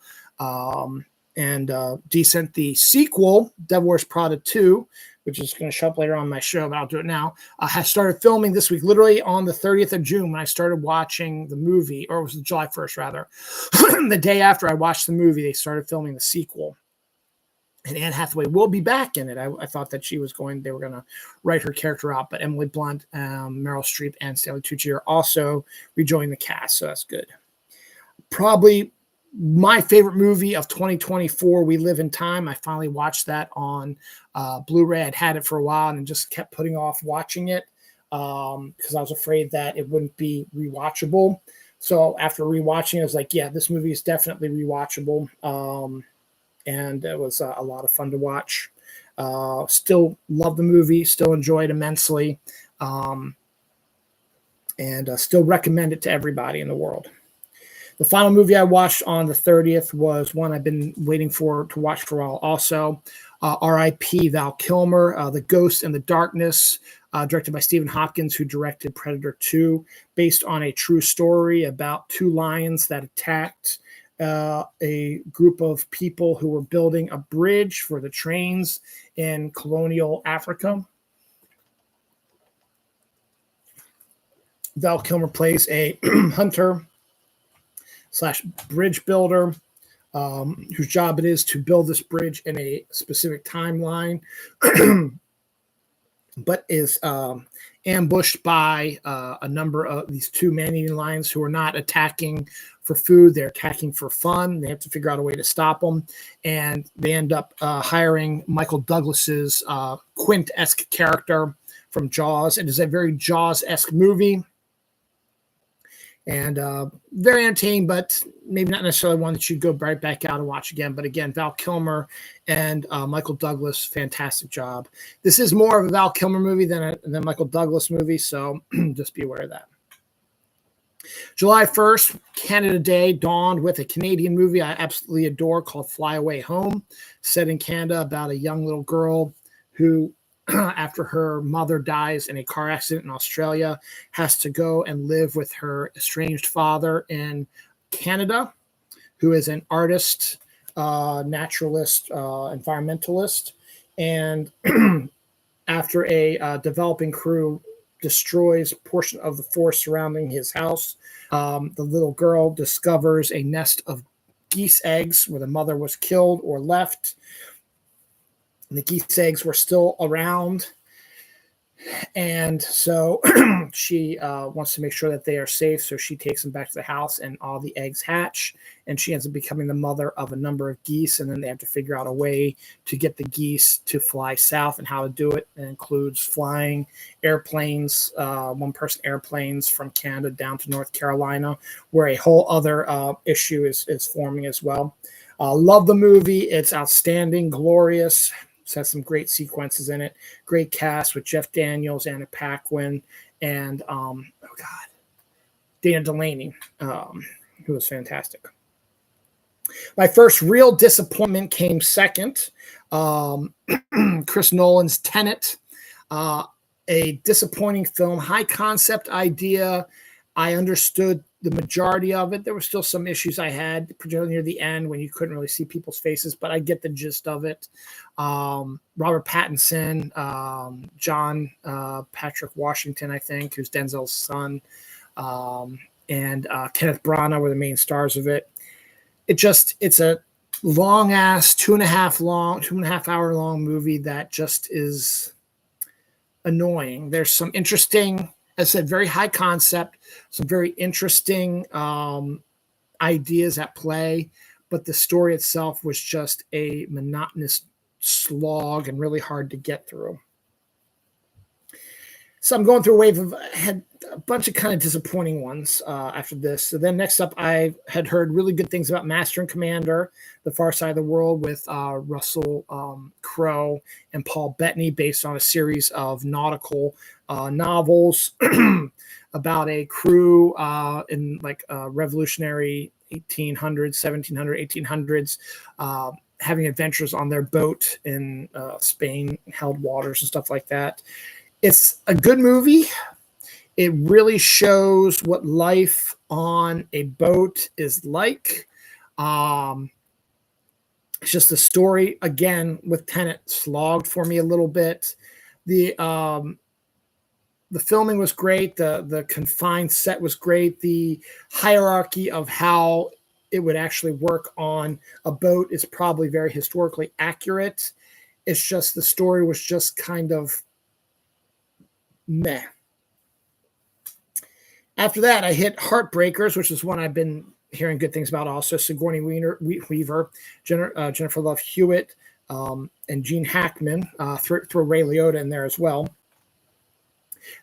And decent. The sequel, Devil Wears Prada 2, which is going to show up later on my show, but I'll do it now, has started filming this week, literally on the 30th of June when I started watching the movie, or it was July 1st, rather. The day after I watched the movie, they started filming the sequel. And Anne Hathaway will be back in it. I thought that they were going to write her character out, but Emily Blunt, Meryl Streep, and Stanley Tucci are also rejoining the cast, so that's good. Probably my favorite movie of 2024, We Live in Time. I finally watched that on Blu-ray. I'd had it for a while and just kept putting off watching it because I was afraid that it wouldn't be rewatchable. So after rewatching it, I was like, yeah, this movie is definitely rewatchable. And it was a lot of fun to watch. Still love the movie, still enjoy it immensely, and still recommend it to everybody in the world. The final movie I watched on the 30th was one I've been waiting to watch for a while also. R.I.P. Val Kilmer, The Ghost and the Darkness, directed by Stephen Hopkins, who directed Predator 2, based on a true story about two lions that attacked a group of people who were building a bridge for the trains in colonial Africa. Val Kilmer plays a hunter / bridge builder whose job it is to build this bridge in a specific timeline, but is ambushed by a number of these two man-eating lions who are not attacking for food. They're attacking for fun. They have to figure out a way to stop them. And they end up hiring Michael Douglas's Quint-esque character from Jaws. It is a very Jaws-esque movie. And very entertaining, but maybe not necessarily one that you'd go right back out and watch again. But again, Val Kilmer and Michael Douglas, fantastic job. This is more of a Val Kilmer movie than a Michael Douglas movie, so just be aware of that. July 1st, Canada Day dawned with a Canadian movie I absolutely adore called Fly Away Home, set in Canada about a young little girl who, after her mother dies in a car accident in Australia, has to go and live with her estranged father in Canada, who is an artist, naturalist, environmentalist. And after a developing crew destroys a portion of the forest surrounding his house, the little girl discovers a nest of geese eggs where the mother was killed or left. The geese eggs were still around. And so she wants to make sure that they are safe. So she takes them back to the house and all the eggs hatch. And she ends up becoming the mother of a number of geese. And then they have to figure out a way to get the geese to fly south and how to do it. It includes flying airplanes, one-person airplanes from Canada down to North Carolina, where a whole other issue is forming as well. Love the movie. It's outstanding, glorious. It has some great sequences in it. Great cast with Jeff Daniels, Anna Paquin, and Dana Delaney, who was fantastic. My first real disappointment came second. Chris Nolan's Tenet, a disappointing film, high concept idea. I understood the majority of it. There were still some issues I had, particularly near the end when you couldn't really see people's faces, but I get the gist of it. Robert Pattinson, John Patrick Washington, I think, who's Denzel's son, and Kenneth Branagh were the main stars of it. It's a long ass 2.5 hour long movie that just is annoying. There's some interesting, as I said, very high concept, some very interesting ideas at play, but the story itself was just a monotonous slog and really hard to get through. So I'm going through a wave I had a bunch of kind of disappointing ones after this. So then next up, I had heard really good things about Master and Commander, The Far Side of the World with Russell Crowe and Paul Bettany, based on a series of nautical novels about a crew in like a revolutionary 1800s, 1700s, 1800s, having adventures on their boat in Spain, held waters and stuff like that. It's a good movie. It really shows what life on a boat is like. It's just the story, again, with Tenet slogged for me a little bit. The filming was great. The confined set was great. The hierarchy of how it would actually work on a boat is probably very historically accurate. It's just the story was just kind of meh. After that, I hit Heartbreakers, which is one I've been hearing good things about also. Sigourney Weaver, Jennifer Love Hewitt, and Gene Hackman. Throw Ray Liotta in there as well.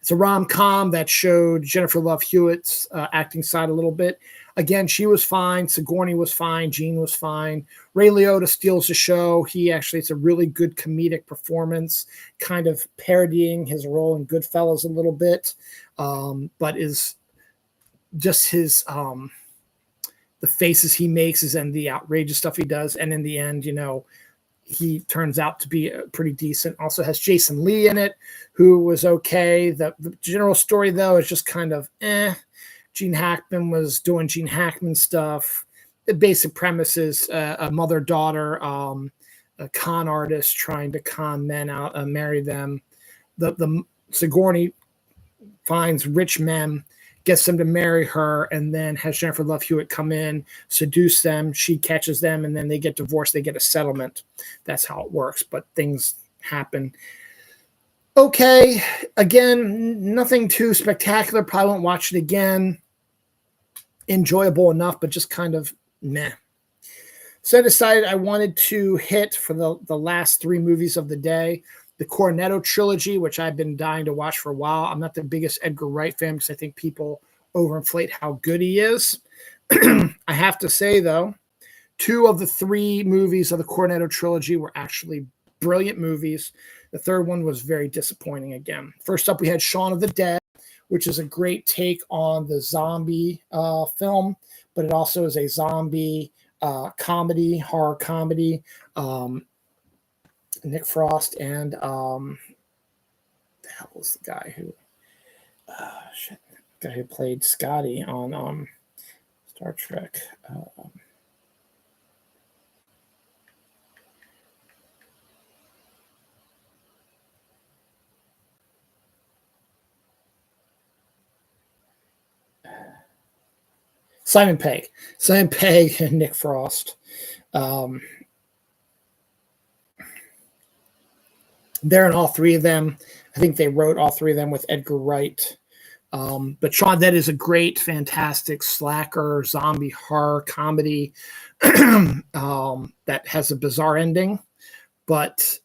It's a rom-com that showed Jennifer Love Hewitt's acting side a little bit. Again, she was fine. Sigourney was fine. Gene was fine. Ray Liotta steals the show. It's a really good comedic performance, kind of parodying his role in Goodfellas a little bit, but is just his the faces he makes and the outrageous stuff he does. And in the end, he turns out to be pretty decent. Also has Jason Lee in it, who was okay. The general story, though, is just kind of Gene Hackman was doing Gene Hackman stuff. The basic premise is a mother-daughter, a con artist trying to con men out, marry them. The Sigourney finds rich men, gets them to marry her, and then has Jennifer Love Hewitt come in, seduce them. She catches them, and then they get divorced. They get a settlement. That's how it works, but things happen. Okay, again, nothing too spectacular. Probably won't watch it again. Enjoyable enough, but just kind of meh. So I decided I wanted to hit for the last three movies of the day. The Cornetto trilogy, which I've been dying to watch for a while. I'm not the biggest Edgar Wright fan because I think people overinflate how good he is. I have to say, though, two of the three movies of the Cornetto trilogy were actually brilliant movies. The third one was very disappointing again. First up, we had Shaun of the Dead, which is a great take on the zombie film, but it also is a zombie comedy, horror comedy. Nick Frost and the hell was the guy who played Scotty on Star Trek. Simon Pegg and Nick Frost. They're in all three of them. I think they wrote all three of them with Edgar Wright. But Shaun of the Dead is a great, fantastic slacker, zombie horror comedy that has a bizarre ending. But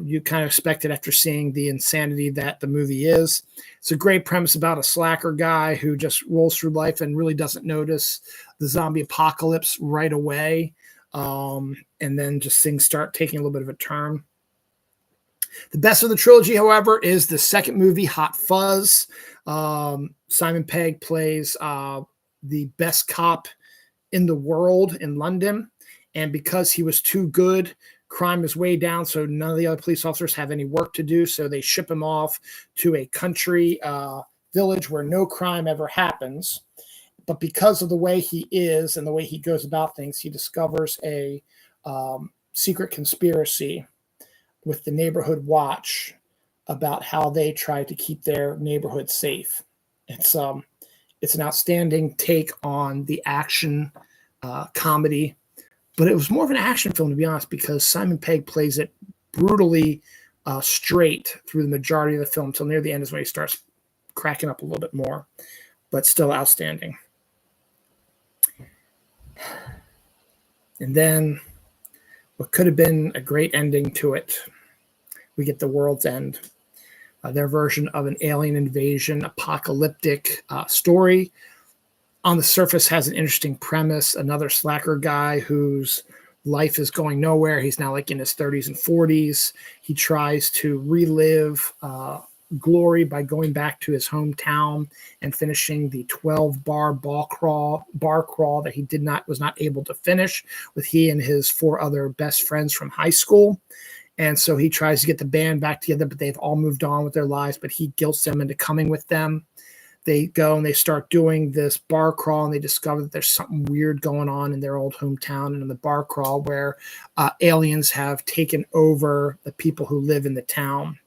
you kind of expect it after seeing the insanity that the movie is. It's a great premise about a slacker guy who just rolls through life and really doesn't notice the zombie apocalypse right away. And then just things start taking a little bit of a turn. The best of the trilogy, however, is the second movie, Hot Fuzz. Simon Pegg plays the best cop in the world in London. And because he was too good, crime is way down, so none of the other police officers have any work to do. So they ship him off to a country village where no crime ever happens. But because of the way he is and the way he goes about things, he discovers a secret conspiracy with the neighborhood watch about how they try to keep their neighborhood safe. It's an outstanding take on the action comedy, but it was more of an action film, to be honest, because Simon Pegg plays it brutally straight through the majority of the film until near the end is when he starts cracking up a little bit more, but still outstanding. And then what could have been a great ending to it, we get The World's End, their version of an alien invasion, apocalyptic story. On the surface has an interesting premise. Another slacker guy whose life is going nowhere. He's now like in his 30s and 40s. He tries to relive glory by going back to his hometown and finishing the 12-bar bar crawl that he was not able to finish with he and his 4 other best friends from high school. And so he tries to get the band back together, but they've all moved on with their lives, but he guilts them into coming with them. They go and they start doing this bar crawl, and they discover that there's something weird going on in their old hometown and in the bar crawl where aliens have taken over the people who live in the town.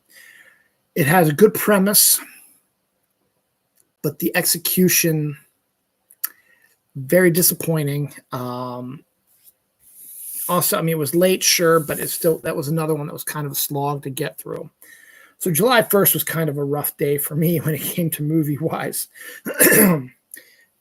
It has a good premise, but the execution, very disappointing. Also, I mean, it was late, sure, but that was another one that was kind of a slog to get through. So July 1st was kind of a rough day for me when it came to movie-wise.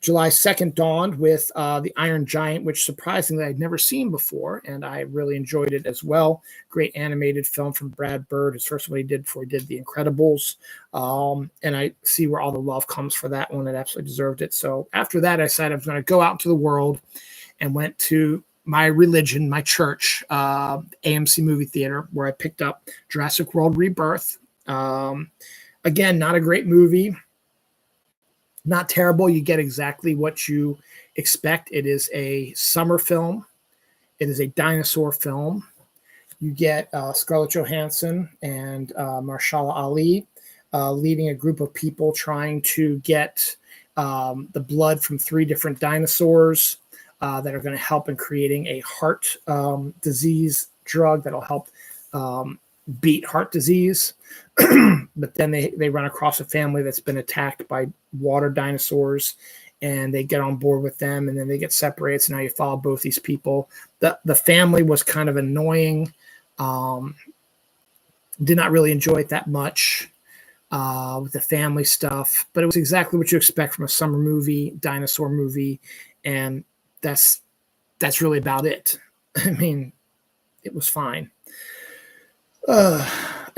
July 2nd dawned with The Iron Giant, which surprisingly I'd never seen before, and I really enjoyed it as well. Great animated film from Brad Bird, his first one he did before he did The Incredibles. And I see where all the love comes for that one. It absolutely deserved it. So after that, I decided I was going to go out into the world and went to my religion, my church, AMC movie theater, where I picked up Jurassic World Rebirth. Again, not a great movie. Not terrible. You get exactly what you expect. It is a summer film. It is a dinosaur film. You get Scarlett Johansson and Mahershala Ali leading a group of people trying to get the blood from 3 different dinosaurs that are going to help in creating a heart disease drug that'll help beat heart disease. But then they run across a family that's been attacked by water dinosaurs, and they get on board with them, and then they get separated. So now you follow both these people. The family was kind of annoying. Did not really enjoy it that much with the family stuff, but it was exactly what you expect from a summer movie, dinosaur movie, and that's really about it. I mean, it was fine.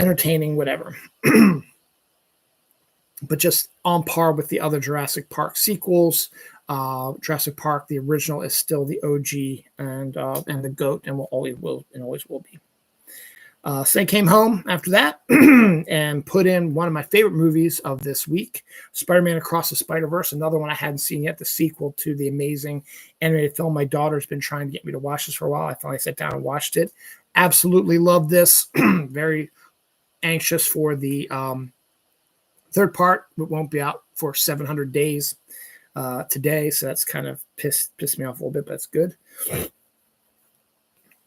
Entertaining, whatever. But just on par with the other Jurassic Park sequels. Jurassic Park, the original, is still the OG and the GOAT, and always will be. So I came home after that and put in one of my favorite movies of this week, Spider-Man Across the Spider-Verse, another one I hadn't seen yet, the sequel to the amazing animated film. My daughter's been trying to get me to watch this for a while. I finally sat down and watched it. Absolutely loved this. Very anxious for the third part. It won't be out for 700 days today, so that's kind of pissed me off a little bit, but it's good.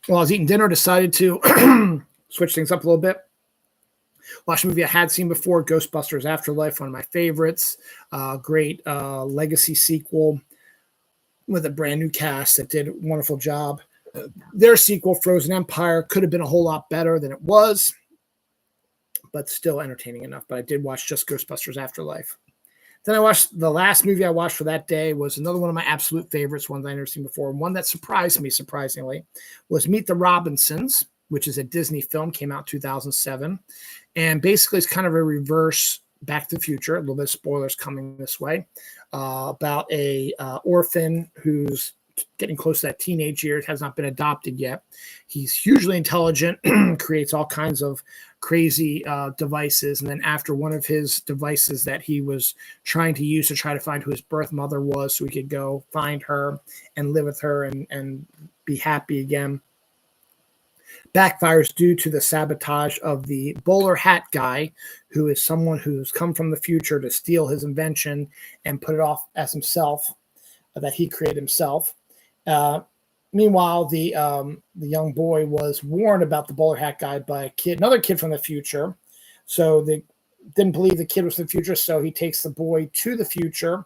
While I was eating dinner, decided to switch things up a little bit. Watch a movie I had seen before, Ghostbusters Afterlife, one of my favorites. Great legacy sequel with a brand new cast that did a wonderful job. Their sequel, Frozen Empire, could have been a whole lot better than it was, but still entertaining enough. But I did watch just Ghostbusters Afterlife. Then I watched the last movie I watched for that day was another one of my absolute favorites, one that I've never seen before. And one that surprised me, surprisingly, was Meet the Robinsons, which is a Disney film, came out in 2007. And basically it's kind of a reverse Back to the Future, a little bit of spoilers coming this way, about a orphan who's getting close to that teenage years, has not been adopted yet. He's hugely intelligent, creates all kinds of crazy devices. And then after one of his devices that he was trying to use to try to find who his birth mother was so he could go find her and live with her and be happy again, backfires due to the sabotage of the bowler hat guy, who is someone who's come from the future to steal his invention and put it off as himself, that he created himself. Meanwhile, the young boy was warned about the bowler hat guy by another kid from the future. So they didn't believe the kid was from the future. So he takes the boy to the future,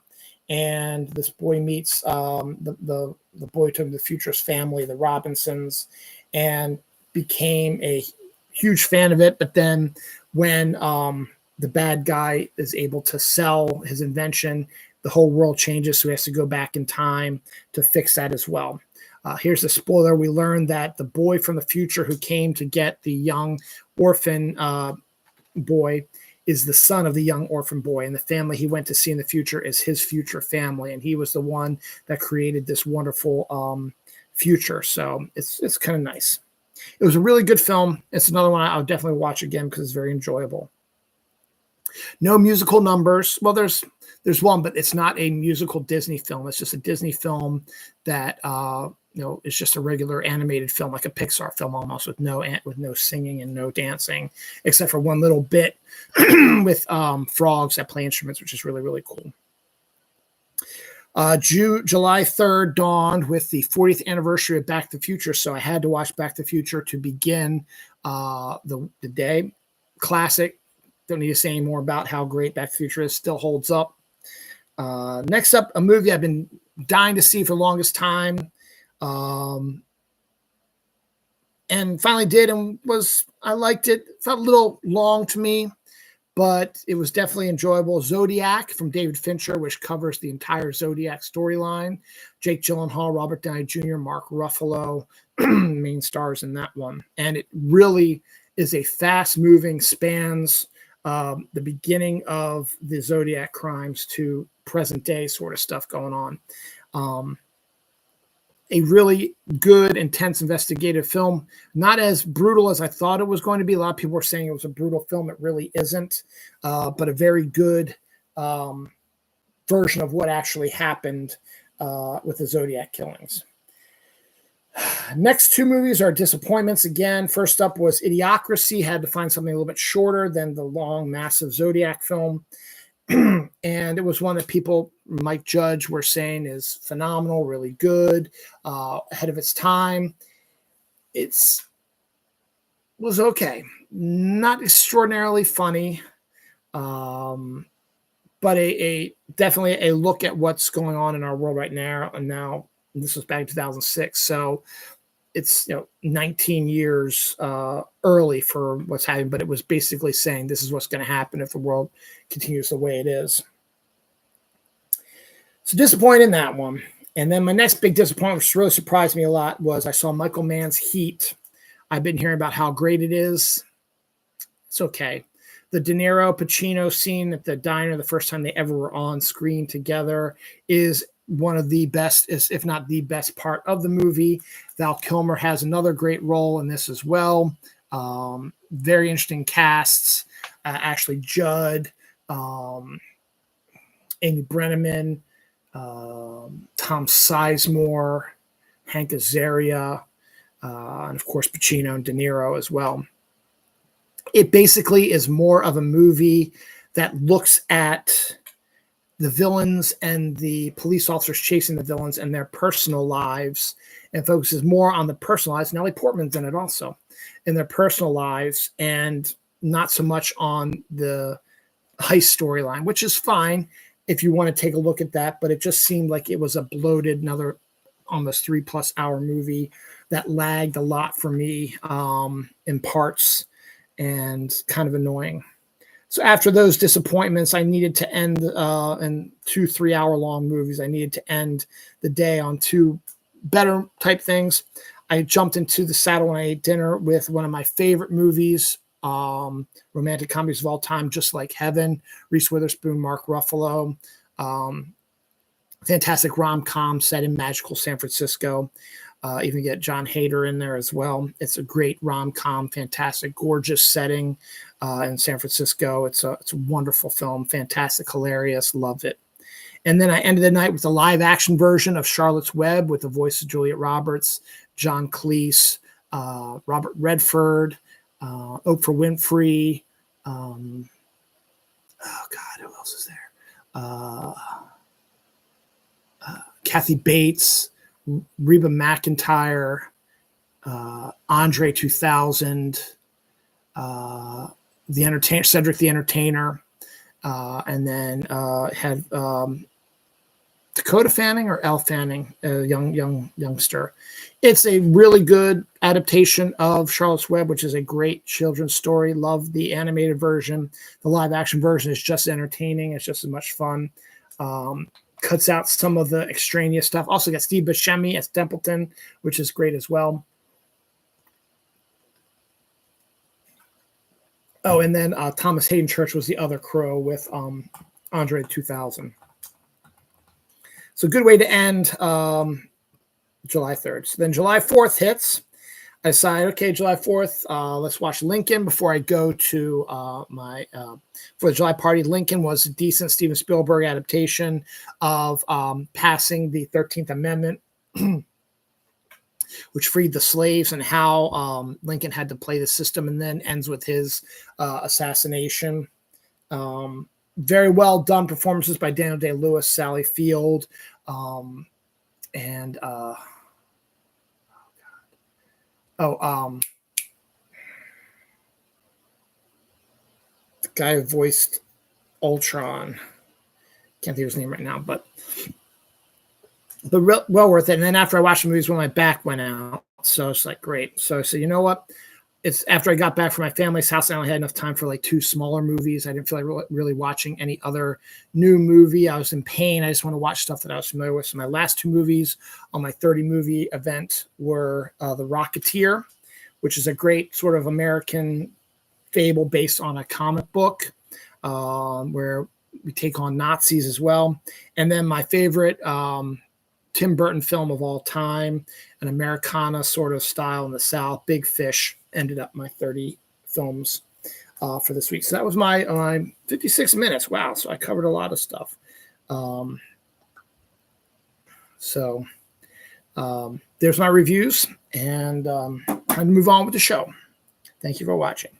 and this boy meets the boy to the future's family, the Robinsons, and became a huge fan of it. But then when the bad guy is able to sell his invention, the whole world changes, so he has to go back in time to fix that as well. Here's a spoiler. We learned that the boy from the future who came to get the young orphan boy is the son of the young orphan boy, and the family he went to see in the future is his future family, and he was the one that created this wonderful future. So it's kind of nice. It was a really good film. It's another one I would definitely watch again because it's very enjoyable. No musical numbers. Well, there's one, but it's not a musical Disney film. It's just a Disney film that it's just a regular animated film, like a Pixar film almost, with no singing and no dancing, except for one little bit with frogs that play instruments, which is really, really cool. July 3rd dawned with the 40th anniversary of Back to the Future, so I had to watch Back to the Future to begin the day. Classic. Don't need to say any more about how great Back to the Future is. Still holds up. Next up, a movie I've been dying to see for the longest time, and finally did, and I liked it. Felt a little long to me, but it was definitely enjoyable. Zodiac from David Fincher, which covers the entire Zodiac storyline. Jake Gyllenhaal, Robert Downey Jr., Mark Ruffalo, main stars in that one. And it really is a fast-moving, spans the beginning of the Zodiac crimes to present-day sort of stuff going on. A really good, intense investigative film. Not as brutal as I thought it was going to be. A lot of people were saying it was a brutal film. It really isn't, but a very good version of what actually happened with the Zodiac killings. Next two movies are disappointments again. First up was Idiocracy. Had to find something a little bit shorter than the long, massive Zodiac film. And it was one that people, Mike Judge, were saying is phenomenal, really good, ahead of its time. It was okay. Not extraordinarily funny, but definitely a look at what's going on in our world right now. And now, this was back in 2006, so it's 19 years early for what's happening, but it was basically saying this is what's going to happen if the world continues the way it is. So disappointed in that one. And then my next big disappointment, which really surprised me a lot, was I saw Michael Mann's Heat. I've been hearing about how great it is. It's okay. The De Niro Pacino scene at the diner, the first time they ever were on screen together, is one of the best, if not the best part of the movie. Val Kilmer has another great role in this as well. Very interesting casts. Ashley Judd, Amy Brenneman, Tom Sizemore, Hank Azaria, and of course Pacino and De Niro as well. It basically is more of a movie that looks at the villains and the police officers chasing the villains and their personal lives, and focuses more on the personal lives. Natalie Portman's in it also, in their personal lives, and not so much on the heist storyline, which is fine if you want to take a look at that. But it just seemed like it was a bloated, another almost 3+ hour movie that lagged a lot for me in parts, and kind of annoying. So after those disappointments, I needed to end in 2-3 hour long movies. I needed to end the day on two better type things. I jumped into the saddle when I ate dinner with one of my favorite movies, romantic comedies of all time, Just Like Heaven, Reese Witherspoon, Mark Ruffalo. Fantastic rom-com set in magical San Francisco. Even get John Hader in there as well. It's a great rom-com, fantastic, gorgeous setting in San Francisco. It's a wonderful film, fantastic, hilarious, loved it. And then I ended the night with a live-action version of Charlotte's Web with the voice of Juliet Roberts, John Cleese, Robert Redford, Oprah Winfrey. Oh God, who else is there? Kathy Bates, Reba McEntire, Andre 2000, Cedric the Entertainer, and then had Dakota Fanning or Elle Fanning, a youngster. It's a really good adaptation of Charlotte's Web, which is a great children's story. Love the animated version. The live action version is just entertaining. It's just as much fun. Cuts out some of the extraneous stuff. Also got Steve Buscemi as Templeton, which is great as well. Oh, and then Thomas Hayden Church was the other crow with Andre 2000. So good way to end July 3rd. So then July 4th hits. I decided, okay, July 4th, let's watch Lincoln before I go to for the July party. Lincoln was a decent Steven Spielberg adaptation of passing the 13th Amendment, which freed the slaves, and how Lincoln had to play the system, and then ends with his assassination. Very well done performances by Daniel Day-Lewis, Sally Field, and the guy who voiced Ultron. Can't think of his name right now, but well worth it. And then after I watched the movies, when my back went out, so it's like great. So I said, you know what? It's after I got back from my family's house, I only had enough time for like 2 smaller movies. I didn't feel like really watching any other new movie. I was in pain. I just want to watch stuff that I was familiar with. So my last 2 movies on my 30 movie event were The Rocketeer, which is a great sort of American fable based on a comic book where we take on Nazis as well. And then my favorite Tim Burton film of all time, an Americana sort of style in the South, Big Fish, ended up my 30 films for this week. So that was my 56 minutes. Wow. So I covered a lot of stuff. There's my reviews, and time to move on with the show. Thank you for watching.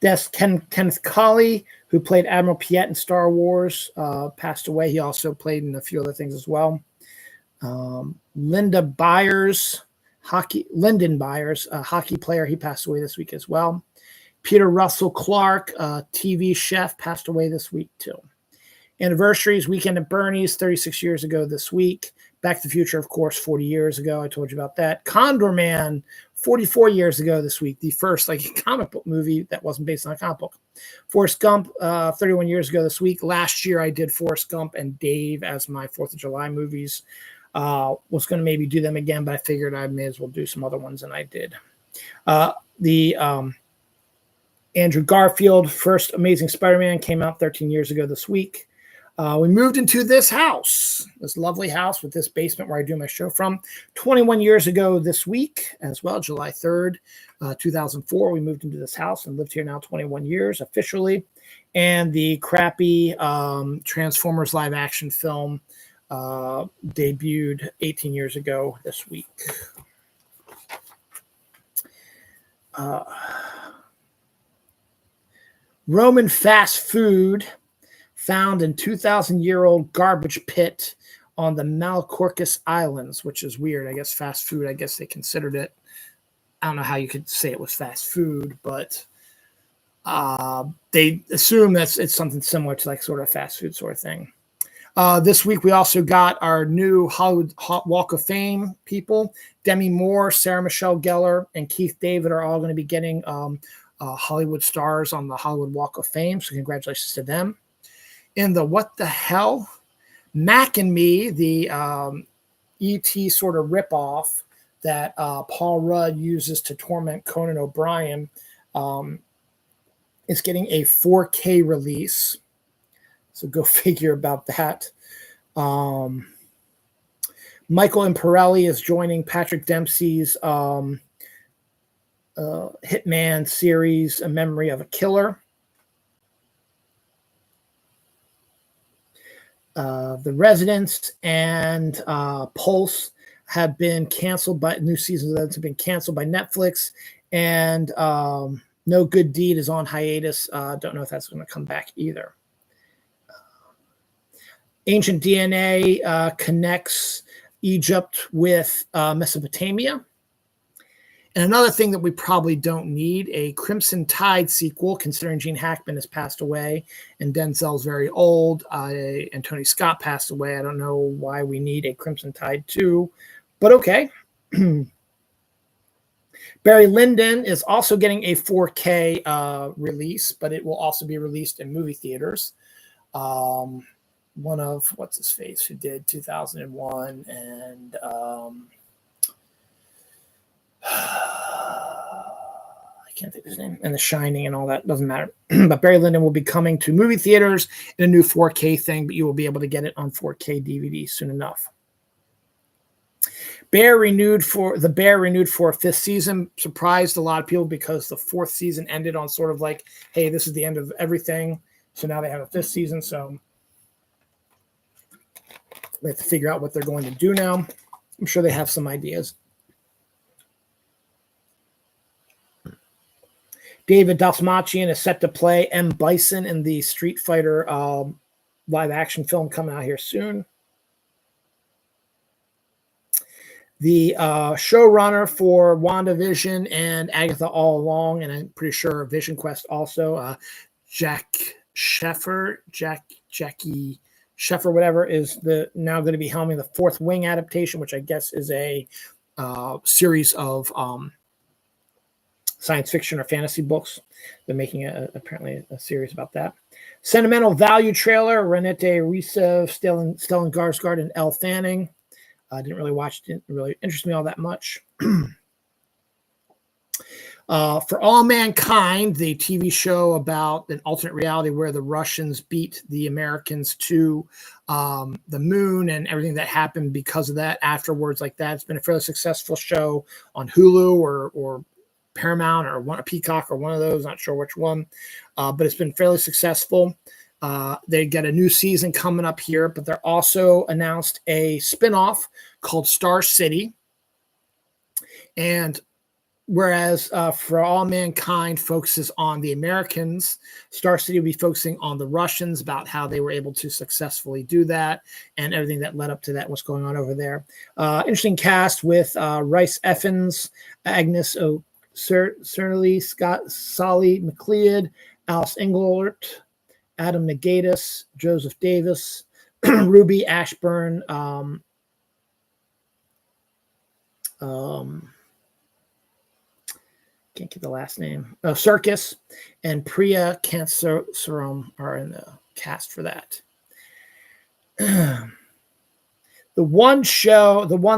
Yes, Kenneth Colley, who played Admiral Piet in Star Wars, passed away. He also played in a few other things as well. Lyndon Byers, hockey player, he passed away this week as well. Peter Russell Clark, TV chef, passed away this week too. Anniversaries: Weekend at Bernie's, 36 years ago this week. Back to the Future, of course, 40 years ago. I told you about that. Condor Man, 44 years ago this week. The first comic book movie that wasn't based on a comic book. Forrest Gump, 31 years ago this week. Last year I did Forrest Gump and Dave as my 4th of July movies. Was going to maybe do them again, but I figured I may as well do some other ones, and I did. The Andrew Garfield first Amazing Spider-Man came out 13 years ago this week. We moved into this house, this lovely house with this basement where I do my show from, 21 years ago this week as well, July 3rd, 2004. We moved into this house and lived here now 21 years officially. And the crappy Transformers live action film debuted 18 years ago this week. Roman fast food found in 2,000-year-old garbage pit on the Malacorcus Islands, which is weird. I guess fast food, I guess they considered it. I don't know how you could say it was fast food, but they assume that it's something similar to like sort of fast food sort of thing. This week, we also got our new Hollywood Walk of Fame people. Demi Moore, Sarah Michelle Gellar, and Keith David are all going to be getting Hollywood stars on the Hollywood Walk of Fame. So congratulations to them. In the What the Hell, Mac and Me, the E.T. sort of ripoff that Paul Rudd uses to torment Conan O'Brien, is getting a 4K release. So go figure about that. Michael Imperioli is joining Patrick Dempsey's Hitman series, A Memory of a Killer. The Residents and Pulse have been canceled by new seasons have been canceled by Netflix, and No Good Deed is on hiatus. Don't know if that's going to come back either. Ancient DNA connects Egypt with Mesopotamia. And another thing that we probably don't need, a Crimson Tide sequel, considering Gene Hackman has passed away and Denzel's very old, and Tony Scott passed away. I don't know why we need a Crimson Tide 2, but okay. Barry Lyndon is also getting a 4K release, but it will also be released in movie theaters. One of, what's his face, who did 2001 and I can't think of his name, and The Shining and all that, doesn't matter. But Barry Lyndon will be coming to movie theaters in a new 4K thing, but you will be able to get it on 4K DVD soon enough. Bear renewed for a fifth season. Surprised a lot of people because the fourth season ended on sort of like, hey, this is the end of everything. So now they have a fifth season. So they have to figure out what they're going to do now. I'm sure they have some ideas. David Dastmalchian is set to play M. Bison in the Street Fighter live action film coming out here soon. The showrunner for WandaVision and Agatha All Along, and I'm pretty sure Vision Quest also, Jackie Sheffer, whatever, is now going to be helming the Fourth Wing adaptation, which I guess is a series of science fiction or fantasy books. They're making apparently a series about that. Sentimental Value trailer, Renate Rusev, Stellan Skarsgård, and Elle Fanning. I didn't really watch it. Didn't really interest me all that much. For All Mankind, the TV show about an alternate reality where the Russians beat the Americans to the moon and everything that happened because of that afterwards like that. It's been a fairly successful show on Hulu or Paramount or a Peacock or one of those. Not sure which one, but it's been fairly successful. They got a new season coming up here, but they're also announced a spinoff called Star City. And whereas For All Mankind focuses on the Americans, Star City will be focusing on the Russians, about how they were able to successfully do that and everything that led up to that, what's going on over there. Interesting cast with Rhys Ifans, Agnes O'Cernelly, Scott Solly McLeod, Alice Englert, Adam Negatis, Joseph Davis, Ruby Ashburn, can't get the last name, Circus, and Priya Kansaram are in the cast for that. The one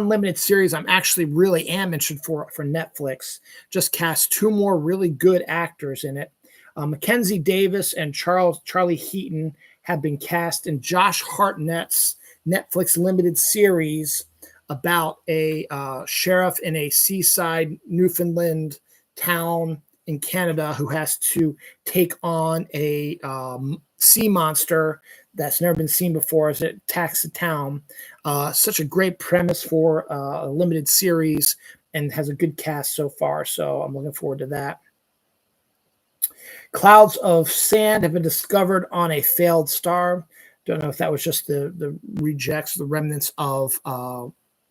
limited series I'm actually really am interested for Netflix just cast two more really good actors in it. Mackenzie Davis and Charlie Heaton have been cast in Josh Hartnett's Netflix limited series about a sheriff in a seaside Newfoundland town in Canada who has to take on a sea monster that's never been seen before as it attacks the town. Such a great premise for a limited series and has a good cast so far. So I'm looking forward to that. Clouds of sand have been discovered on a failed star. Don't know if that was just the rejects, the remnants of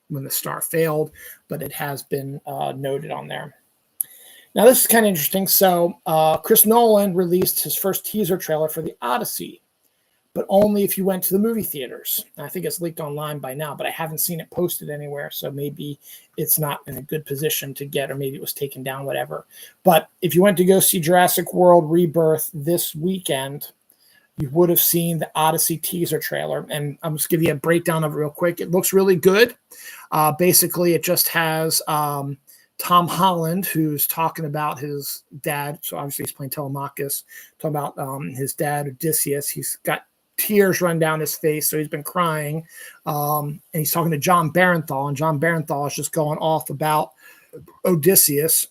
when the star failed, but it has been noted on there. Now, this is kind of interesting. So Chris Nolan released his first teaser trailer for The Odyssey, but only if you went to the movie theaters. And I think it's leaked online by now, but I haven't seen it posted anywhere. So maybe it's not in a good position to get, or maybe it was taken down, whatever. But if you went to go see Jurassic World Rebirth this weekend, you would have seen the Odyssey teaser trailer. And I'm just give you a breakdown of it real quick. It looks really good. Basically, it just has Tom Holland, who's talking about his dad. So obviously he's playing Telemachus, talking about his dad, Odysseus. He's got tears run down his face, so he's been crying. And he's talking to John Barenthal, and John Barenthal is just going off about Odysseus,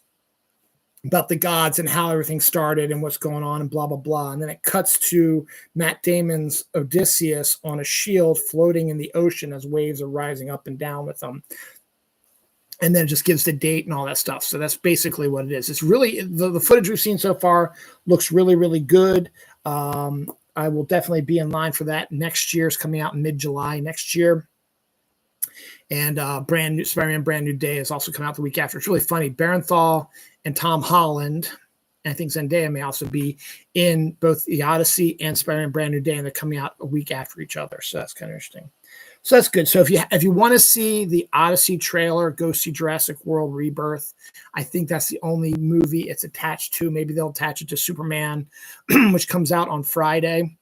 about the gods and how everything started and what's going on and blah, blah, blah. And then it cuts to Matt Damon's Odysseus on a shield floating in the ocean as waves are rising up and down with them. And then it just gives the date and all that stuff. So that's basically what it is. It's really, the footage we've seen so far looks really, really good. I will definitely be in line for that. Next year's coming out in mid-July next year. And brand new Spider-Man Brand New Day is also coming out the week after. It's really funny. Barenthal and Tom Holland, and I think Zendaya may also be in both The Odyssey and Spider-Man Brand New Day, and they're coming out a week after each other. So that's kind of interesting. So that's good. So if you want to see the Odyssey trailer, go see Jurassic World Rebirth. I think that's the only movie it's attached to. Maybe they'll attach it to Superman, which comes out on Friday.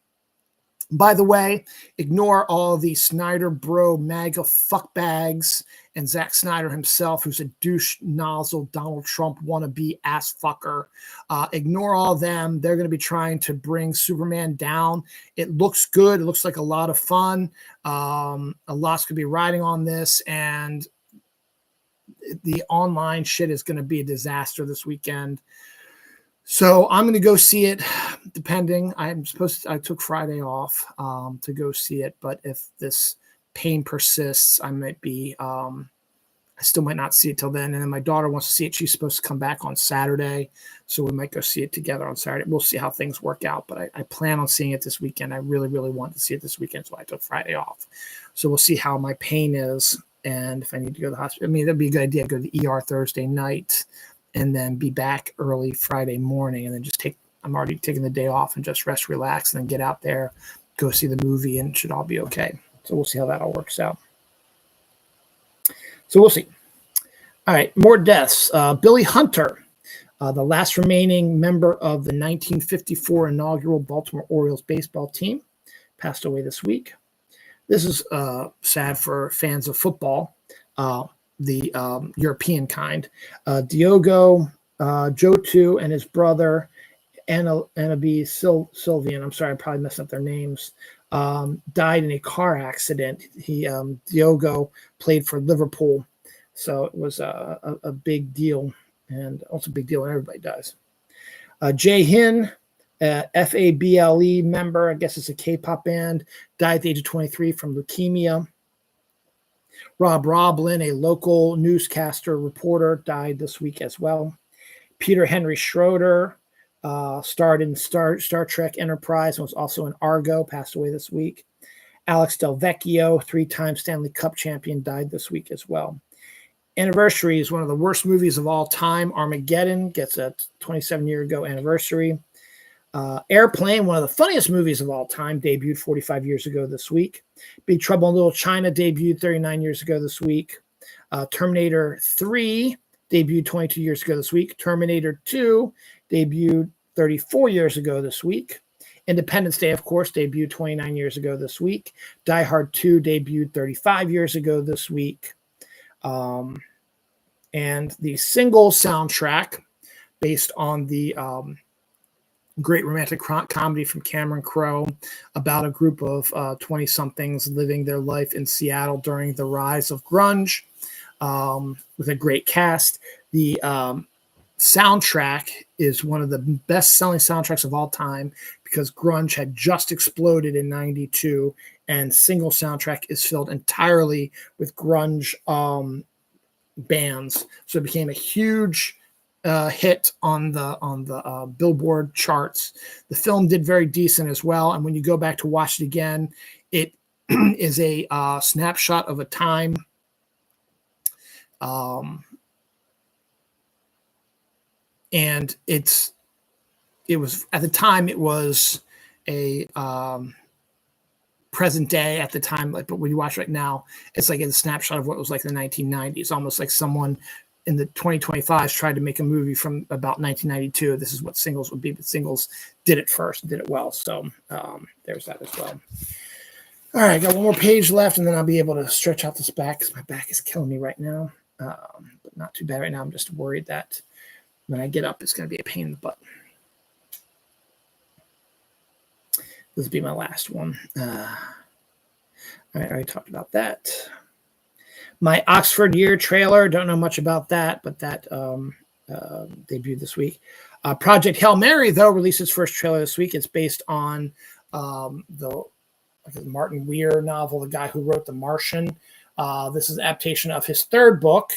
By the way, ignore all the Snyder bro MAGA fuckbags and Zack Snyder himself, who's a douche nozzle Donald Trump wannabe ass fucker. Ignore all them. They're going to be trying to bring Superman down. It looks good. It looks like a lot of fun. A lot's going to be riding on this, and the online shit is going to be a disaster this weekend. So I'm going to go see it, depending. I took Friday off to go see it, but if this pain persists, I might be, I still might not see it till then. And then my daughter wants to see it. She's supposed to come back on Saturday, so we might go see it together on Saturday. We'll see how things work out, but I plan on seeing it this weekend. I really, really want to see it this weekend, so I took Friday off. So we'll see how my pain is, and if I need to go to the hospital. I mean, that'd be a good idea. Go to the ER Thursday night, and then be back early Friday morning, and then just I'm already taking the day off and just rest, relax, and then get out there, go see the movie, and it should all be okay. So we'll see how that all works out. So we'll see. All right, more deaths. Billy Hunter, the last remaining member of the 1954 inaugural Baltimore Orioles baseball team, passed away this week. This is sad for fans of football, the European kind. Diogo Jota and his brother, Anabi Sylvian, I'm sorry, I probably messed up their names, died in a car accident. Diogo played for Liverpool, so it was a big deal, and also a big deal when everybody dies. Jay Hin, FABLE member, I guess it's a K-pop band, died at the age of 23 from leukemia. Rob Roblin, a local newscaster reporter, died this week as well. Peter Henry Schroeder, starred in Star Trek Enterprise and was also in Argo, passed away this week. Alex Del Vecchio, 3-time Stanley Cup champion, died this week as well. Anniversary is one of the worst movies of all time. Armageddon gets a 27-year-ago anniversary. Airplane, one of the funniest movies of all time, debuted 45 years ago this week. Big Trouble in Little China debuted 39 years ago this week. Terminator 3 debuted 22 years ago this week. Terminator 2 debuted 34 years ago this week. Independence Day, of course, debuted 29 years ago this week. Die Hard 2 debuted 35 years ago this week. And the single soundtrack, based on the great romantic comedy from Cameron Crowe about a group of 20-somethings living their life in Seattle during the rise of grunge, with a great cast. The soundtrack is one of the best-selling soundtracks of all time because grunge had just exploded in 92, and single soundtrack is filled entirely with grunge bands. So it became a huge hit on the Billboard charts. The film did very decent as well, and when you go back to watch it again, it is a snapshot of a time. And it was at the time, it was a present day at the time, but when you watch right now, it's like a snapshot of what it was like in the 1990s, almost like someone in the 2025s tried to make a movie from about 1992. This is what Singles would be, but Singles did it first, did it well. So there's that as well. All right, got one more page left, and then I'll be able to stretch out this back because my back is killing me right now. But not too bad right now. I'm just worried that when I get up, it's going to be a pain in the butt. This will be my last one. I already talked about that. My Oxford Year trailer, don't know much about that, but that debuted this week. Project Hail Mary, though, released its first trailer this week. It's based on the Martin Weir novel, the guy who wrote The Martian. This is an adaptation of his third book.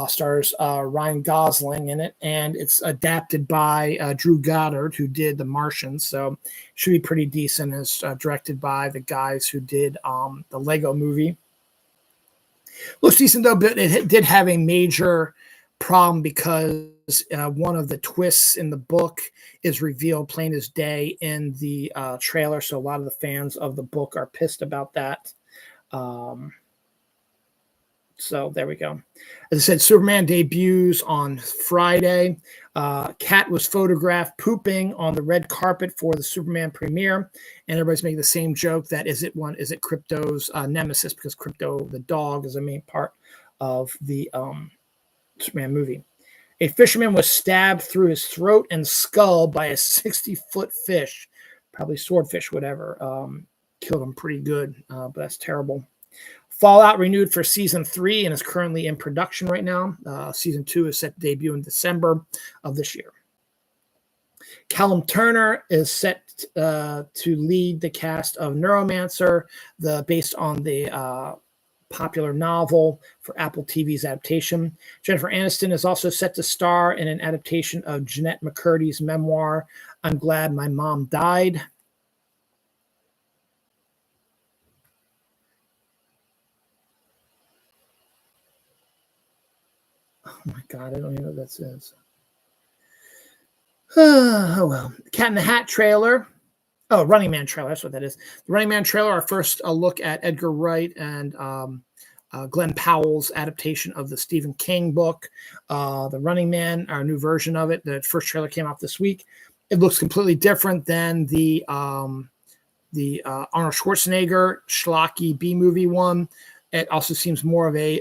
Stars Ryan Gosling in it, and it's adapted by Drew Goddard, who did The Martian, so should be pretty decent. It's directed by the guys who did the Lego movie. Looks decent, though, but it did have a major problem because one of the twists in the book is revealed plain as day in the trailer, so a lot of the fans of the book are pissed about that. So there we go. As I said, Superman debuts on Friday. Cat was photographed pooping on the red carpet for the Superman premiere, and everybody's making the same joke that is it Crypto's nemesis, because Crypto the dog is a main part of the Superman movie. A fisherman was stabbed through his throat and skull by a 60-foot fish, probably swordfish, whatever. Killed him pretty good, but that's terrible. Fallout renewed for season 3 and is currently in production right now. Season 2 is set to debut in December of this year. Callum Turner is set to lead the cast of Neuromancer, based on the popular novel for Apple TV's adaptation. Jennifer Aniston is also set to star in an adaptation of Jeanette McCurdy's memoir, I'm Glad My Mom Died. Oh my God, I don't even know what that says. Oh, well. Cat in the Hat trailer. Oh, Running Man trailer. That's what that is. The Running Man trailer, our first look at Edgar Wright and Glenn Powell's adaptation of the Stephen King book. The Running Man, our new version of it. The first trailer came out this week. It looks completely different than the Arnold Schwarzenegger schlocky B-movie one. It also seems more of a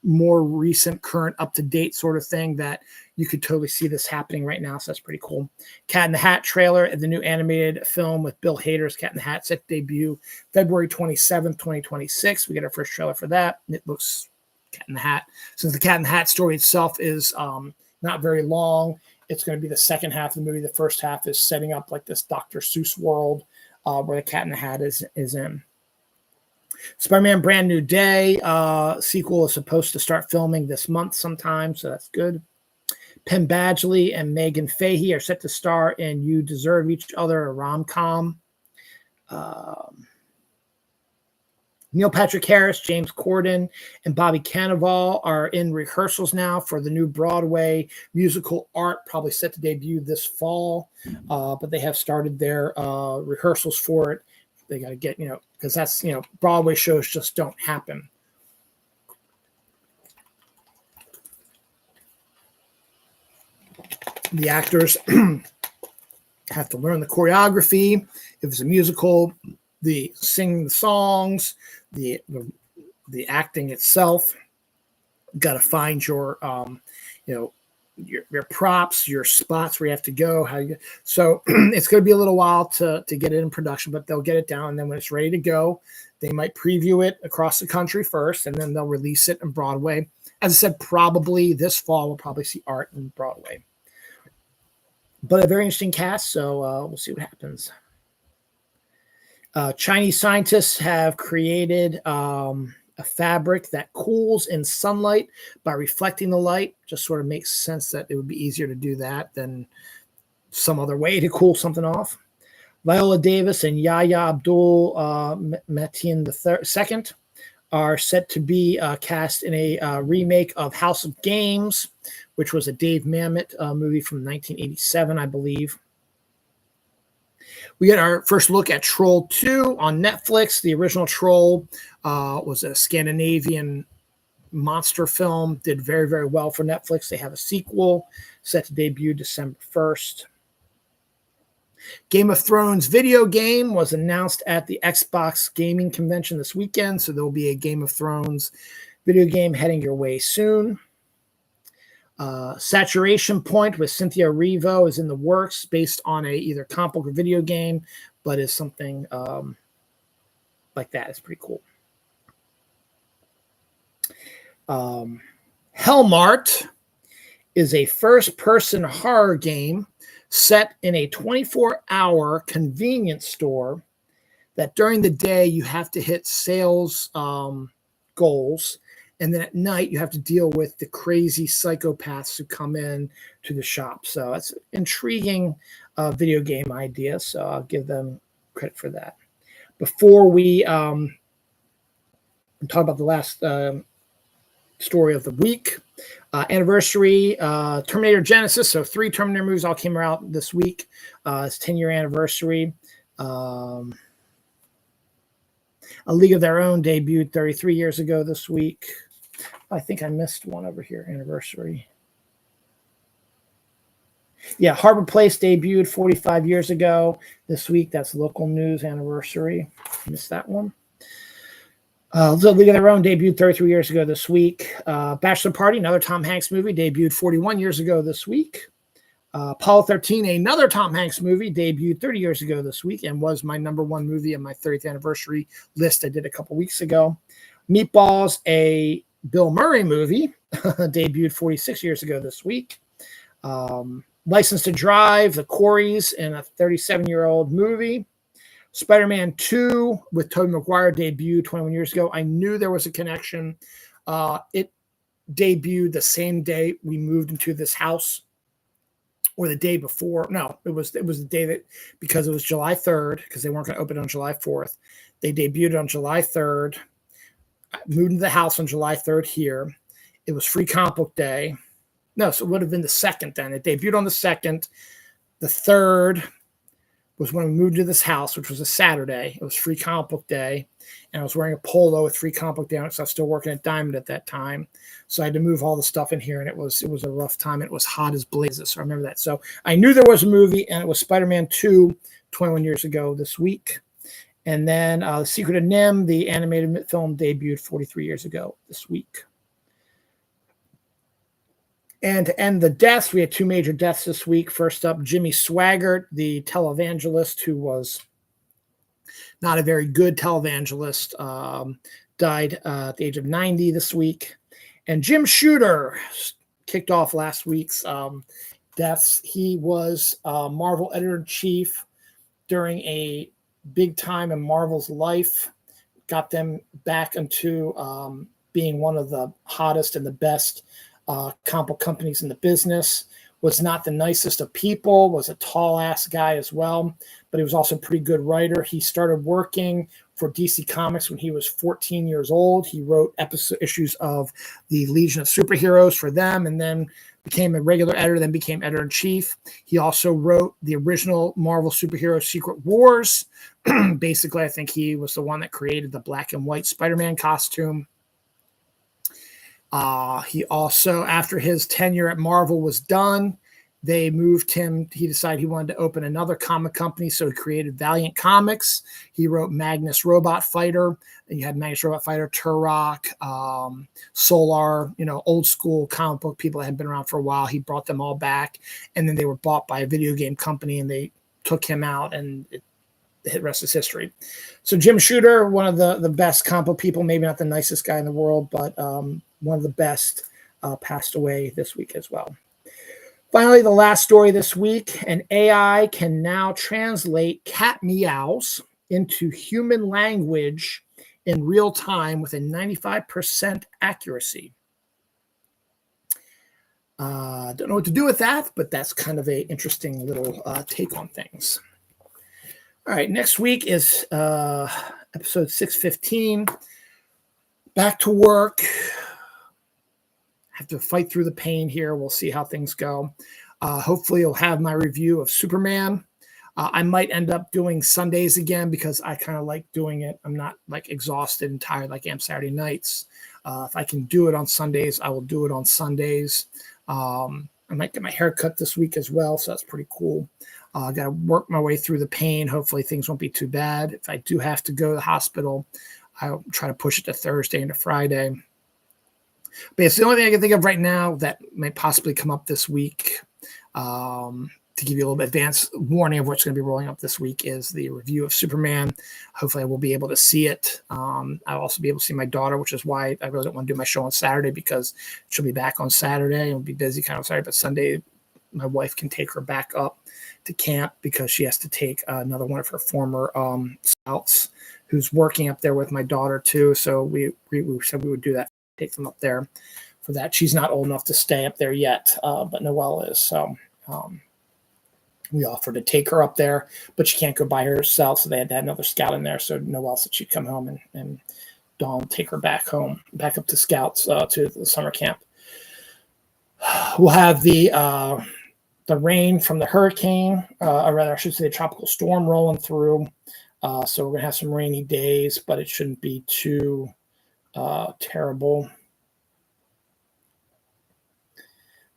more recent, current, up-to-date sort of thing that you could totally see this happening right now. So that's pretty cool. Cat in the Hat trailer, the new animated film with Bill Hader's Cat in the Hat, set to debut February 27th, 2026. We get our first trailer for that. It looks Cat in the Hat. Since the Cat in the Hat story itself is not very long, it's going to be the second half of the movie. The first half is setting up like this Dr. Seuss world where the Cat in the Hat is in. Spider-Man Brand New Day sequel is supposed to start filming this month sometime, so that's good. Penn Badgley and Megan Fahey are set to star in You Deserve Each Other, a rom-com. Neil Patrick Harris, James Corden, and Bobby Cannavale are in rehearsals now for the new Broadway musical Art, probably set to debut this fall, but they have started their rehearsals for it. They got to get, because that's, Broadway shows just don't happen. The actors have to learn the choreography. If it's a musical, the singing the songs, the acting itself. You got to find your, your props, your spots where you have to go. So it's going to be a little while to get it in production, but they'll get it down. And then when it's ready to go, they might preview it across the country first, and then they'll release it in Broadway. As I said, probably this fall, we'll probably see Art in Broadway. But a very interesting cast, so we'll see what happens. Chinese scientists have created a fabric that cools in sunlight by reflecting the light. Just sort of makes sense that it would be easier to do that than some other way to cool something off. Viola Davis and Yahya Abdul Mateen II are set to be cast in a remake of House of Games, which was a Dave Mamet movie from 1987, I believe. We get our first look at Troll 2 on Netflix. The original Troll was a Scandinavian monster film, did very, very well for Netflix. They have a sequel set to debut December 1st. Game of Thrones video game was announced at the Xbox gaming convention this weekend, so there will be a Game of Thrones video game heading your way soon. Saturation Point with Cynthia Erivo is in the works, based on a either comic book or video game, but is something like that. It's pretty cool. Hellmart is a first-person horror game set in a 24-hour convenience store that during the day you have to hit sales goals, and then at night you have to deal with the crazy psychopaths who come in to the shop. So it's an intriguing video game idea, so I'll give them credit for that. Before we talk about the last story of the week, anniversary, Terminator Genesis. So 3 Terminator movies all came out this week. It's 10-year anniversary. A League of Their Own debuted 33 years ago this week. I think I missed one over here, anniversary. Yeah, Harbor Place debuted 45 years ago this week. That's local news anniversary. Missed that one. League of Their Own debuted 33 years ago this week. Bachelor Party, another Tom Hanks movie, debuted 41 years ago this week. Apollo 13, another Tom Hanks movie, debuted 30 years ago this week and was my number one movie on my 30th anniversary list I did a couple weeks ago. Meatballs, a Bill Murray movie, debuted 46 years ago this week. License to Drive, The Corys, in a 37-year-old movie. Spider-Man 2 with Tobey Maguire debuted 21 years ago. I knew there was a connection. It debuted the same day we moved into this house, or the day before. No, it was the day that, because it was July 3rd, because they weren't going to open on July 4th. They debuted on July 3rd. I moved into the house on July 3rd here. It was Free Comic Book Day. No, so it would have been the 2nd then. It debuted on the 2nd. The 3rd was when we moved to this house, which was a Saturday. It was Free Comic Book Day. And I was wearing a polo with Free Comic Book Day on it, so I was still working at Diamond at that time. So I had to move all the stuff in here, and it was a rough time. It was hot as blazes, so I remember that. So I knew there was a movie, and it was Spider-Man 2, 21 years ago this week. And then The Secret of Nim, the animated film, debuted 43 years ago this week. And to end the deaths, we had 2 major deaths this week. First up, Jimmy Swaggart, the televangelist who was not a very good televangelist, died at the age of 90 this week. And Jim Shooter kicked off last week's deaths. He was Marvel editor-in-chief during a big time in Marvel's life, got them back into being one of the hottest and the best comic book companies in the business. Was not the nicest of people, was a tall ass guy as well, but he was also a pretty good writer. He started working for DC Comics when he was 14 years old. He wrote issues of the Legion of Superheroes for them, and then became a regular editor, then became editor-in-chief. He also wrote the original Marvel superhero Secret Wars. Basically, I think he was the one that created the black and white Spider-Man costume. He also, after his tenure at Marvel was done, they moved him. He decided he wanted to open another comic company, so he created Valiant Comics. He wrote Magnus Robot Fighter. And you had Magnus Robot Fighter, Turok, Solar, old school comic book people that had been around for a while. He brought them all back, and then they were bought by a video game company, and they took him out, and the rest is history. So Jim Shooter, one of the best comic book people, maybe not the nicest guy in the world, but one of the best, passed away this week as well. Finally, the last story this week, an AI can now translate cat meows into human language in real time with a 95% accuracy. Don't know what to do with that, but that's kind of an interesting little take on things. All right, next week is episode 615. Back to work. Have to fight through the pain here. We'll see how things go. Hopefully, you'll have my review of Superman. I might end up doing Sundays again because I kind of like doing it. I'm not like exhausted and tired like I am Saturday nights. If I can do it on Sundays, I will do it on Sundays. I might get my hair cut this week as well, so that's pretty cool. I got to work my way through the pain. Hopefully, things won't be too bad. If I do have to go to the hospital, I'll try to push it to Thursday into Friday. But it's the only thing I can think of right now that may possibly come up this week. To give you a little bit advance warning of what's going to be rolling up this week is the review of Superman. Hopefully I will be able to see it. I'll also be able to see my daughter, which is why I really don't want to do my show on Saturday, because she'll be back on Saturday and we'll be busy kind of Saturday. But Sunday, my wife can take her back up to camp because she has to take another one of her former scouts who's working up there with my daughter too. So we said we would do that, take them up there for that. She's not old enough to stay up there yet, but Noelle is. So we offered to take her up there, but she can't go by herself. So they had to have another scout in there. So Noelle said she'd come home and Dawn take her back home, back up to scouts to the summer camp. We'll have the rain from the hurricane, or rather I should say the tropical storm rolling through. So we're going to have some rainy days, but it shouldn't be too terrible.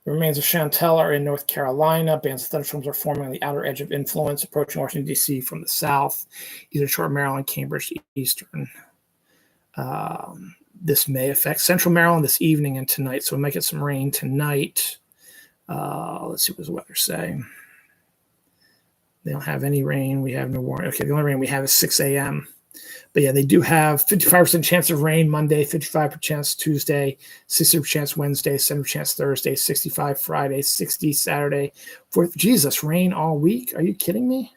The remains of Chantel are in North Carolina. Bands of thunderstorms are forming on the outer edge of influence, approaching Washington, D.C. from the south, either shore Maryland, Cambridge, eastern. This may affect central Maryland this evening and tonight, so we might get some rain tonight. Let's see what does the weather say. They don't have any rain. We have no warning. Okay, the only rain we have is 6 a.m. But yeah, they do have 55% chance of rain Monday, 55% chance Tuesday, 60% chance Wednesday, 70% chance Thursday, 65 Friday, 60 Saturday. Jesus, rain all week? Are you kidding me?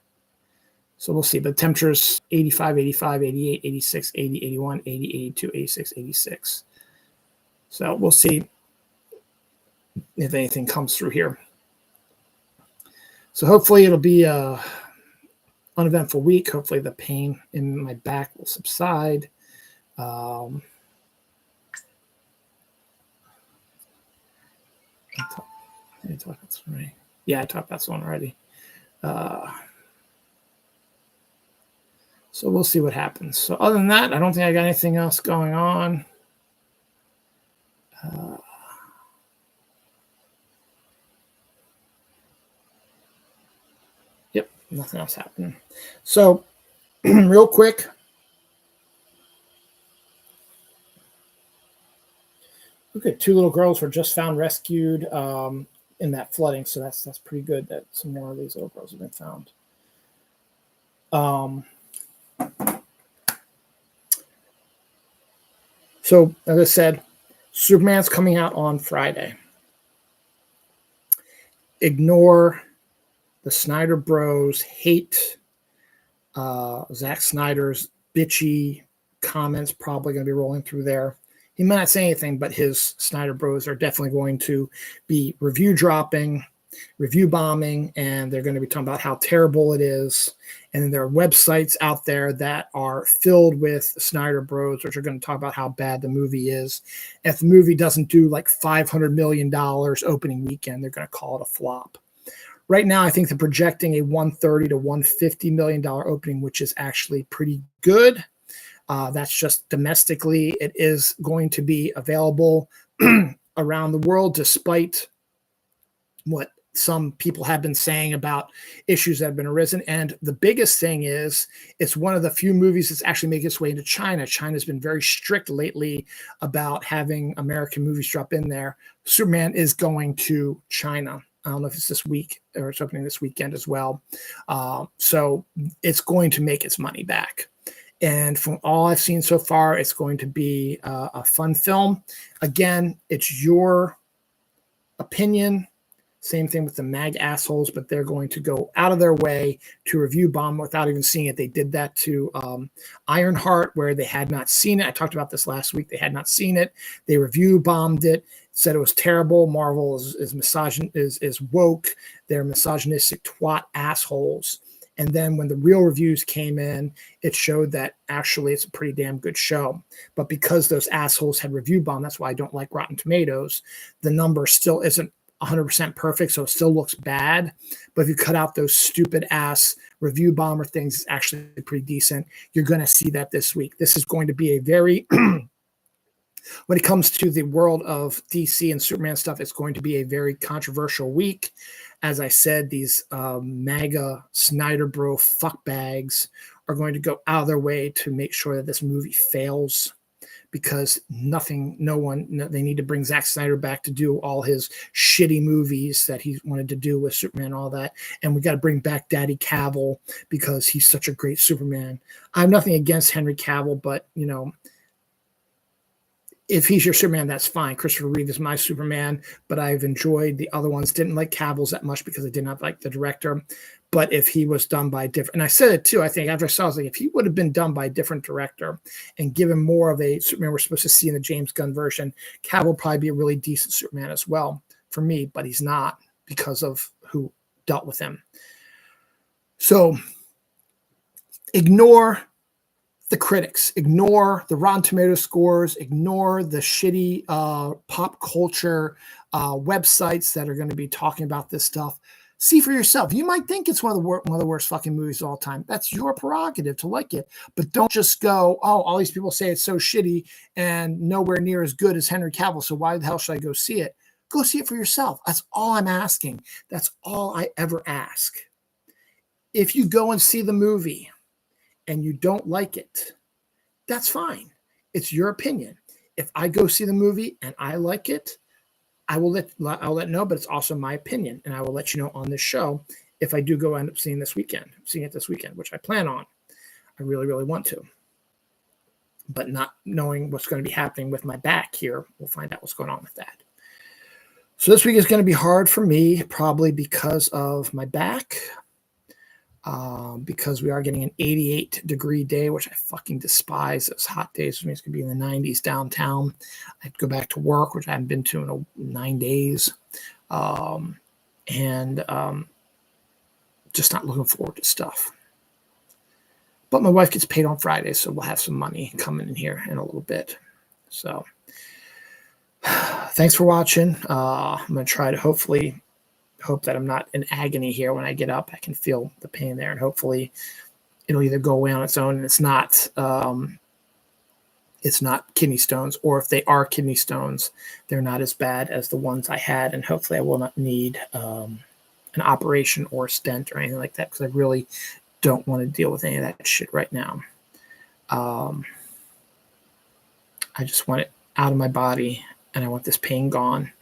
So we'll see. But temperatures 85, 85, 88, 86, 80, 81, 80, 82, 86, 86. So we'll see if anything comes through here. So hopefully it'll be a uneventful week. Hopefully the pain in my back will subside. Yeah, I talked about this one already. So we'll see what happens. So other than that, I don't think I got anything else going on. Yep, nothing else happening. So real quick, look at 2 little girls were just found rescued in that flooding. So that's pretty good that some more of these little girls have been found. So as I said, Superman's coming out on Friday. Ignore the Snyder Bros hate Zack Snyder's bitchy comments, probably going to be rolling through there. He might not say anything, but his Snyder Bros are definitely going to be review bombing, and they're going to be talking about how terrible it is. And there are websites out there that are filled with Snyder Bros, which are going to talk about how bad the movie is. If the movie doesn't do like $500 million opening weekend, they're going to call it a flop. Right now, I think they're projecting a $130 to $150 million opening, which is actually pretty good. That's just domestically. It is going to be available around the world, despite what some people have been saying about issues that have been arisen. And the biggest thing is it's one of the few movies that's actually making its way into China. China's been very strict lately about having American movies drop in there. Superman is going to China. I don't know if it's this week or it's opening this weekend as well. So it's going to make its money back. And from all I've seen so far, it's going to be a fun film. Again, it's your opinion. Same thing with the MAG assholes, but they're going to go out of their way to review bomb without even seeing it. They did that to Ironheart, where they had not seen it. I talked about this last week. They had not seen it. They review bombed it, said it was terrible. Marvel is woke. They're misogynistic twat assholes. And then when the real reviews came in, it showed that actually it's a pretty damn good show. But because those assholes had review bomb, that's why I don't like Rotten Tomatoes. The number still isn't 100% perfect, so it still looks bad. But if you cut out those stupid ass review bomber things, it's actually pretty decent. You're going to see that this week. This is going to be a very when it comes to the world of DC and Superman stuff, it's going to be a very controversial week. As I said, these MAGA Snyder Bro fuckbags are going to go out of their way to make sure that this movie fails, because they need to bring Zack Snyder back to do all his shitty movies that he wanted to do with Superman and all that. And we got to bring back Daddy Cavill because he's such a great Superman. I have nothing against Henry Cavill, but, if he's your Superman, that's fine. Christopher Reeve is my Superman, but I've enjoyed the other ones. Didn't like Cavill's that much because I did not like the director. But if he was done by a different, and I said it too, I think after I saw it, I was like, if he would have been done by a different director and given more of a Superman we're supposed to see in the James Gunn version, Cavill would probably be a really decent Superman as well for me, but he's not because of who dealt with him. So ignore the critics, ignore the Rotten Tomatoes scores, ignore the shitty pop culture websites that are going to be talking about this stuff. See for yourself. You might think it's one of the worst fucking movies of all time. That's your prerogative to like it. But don't just go, oh, all these people say it's so shitty and nowhere near as good as Henry Cavill, so why the hell should I go see it? Go see it for yourself. That's all I'm asking. That's all I ever ask. If you go and see the movie and you don't like it, that's fine. It's your opinion. If I go see the movie and I like it, I'll let know, but it's also my opinion, and I will let you know on this show if I do go end up seeing it this weekend, which I plan on. I really, really want to. But not knowing what's going to be happening with my back here, we'll find out what's going on with that. So this week is going to be hard for me, probably because of my back, because we are getting an 88-degree day, which I fucking despise. Those hot days for me, it's going to be in the 90s downtown. I'd go back to work, which I haven't been to in 9 days. Just not looking forward to stuff. But my wife gets paid on Friday, so we'll have some money coming in here in a little bit. So thanks for watching. I'm going to try to hopefully hope that I'm not in agony here when I get up. I can feel the pain there, and hopefully it'll either go away on its own and it's not kidney stones, or if they are kidney stones, they're not as bad as the ones I had, and hopefully I will not need an operation or a stent or anything like that, because I really don't want to deal with any of that shit right now. I just want it out of my body, and I want this pain gone.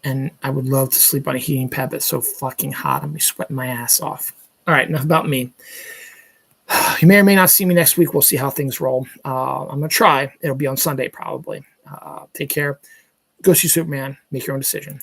And I would love to sleep on a heating pad that's so fucking hot. I'm sweating my ass off. All right, enough about me. You may or may not see me next week. We'll see how things roll. I'm going to try. It'll be on Sunday probably. Take care. Go see Superman. Make your own decision.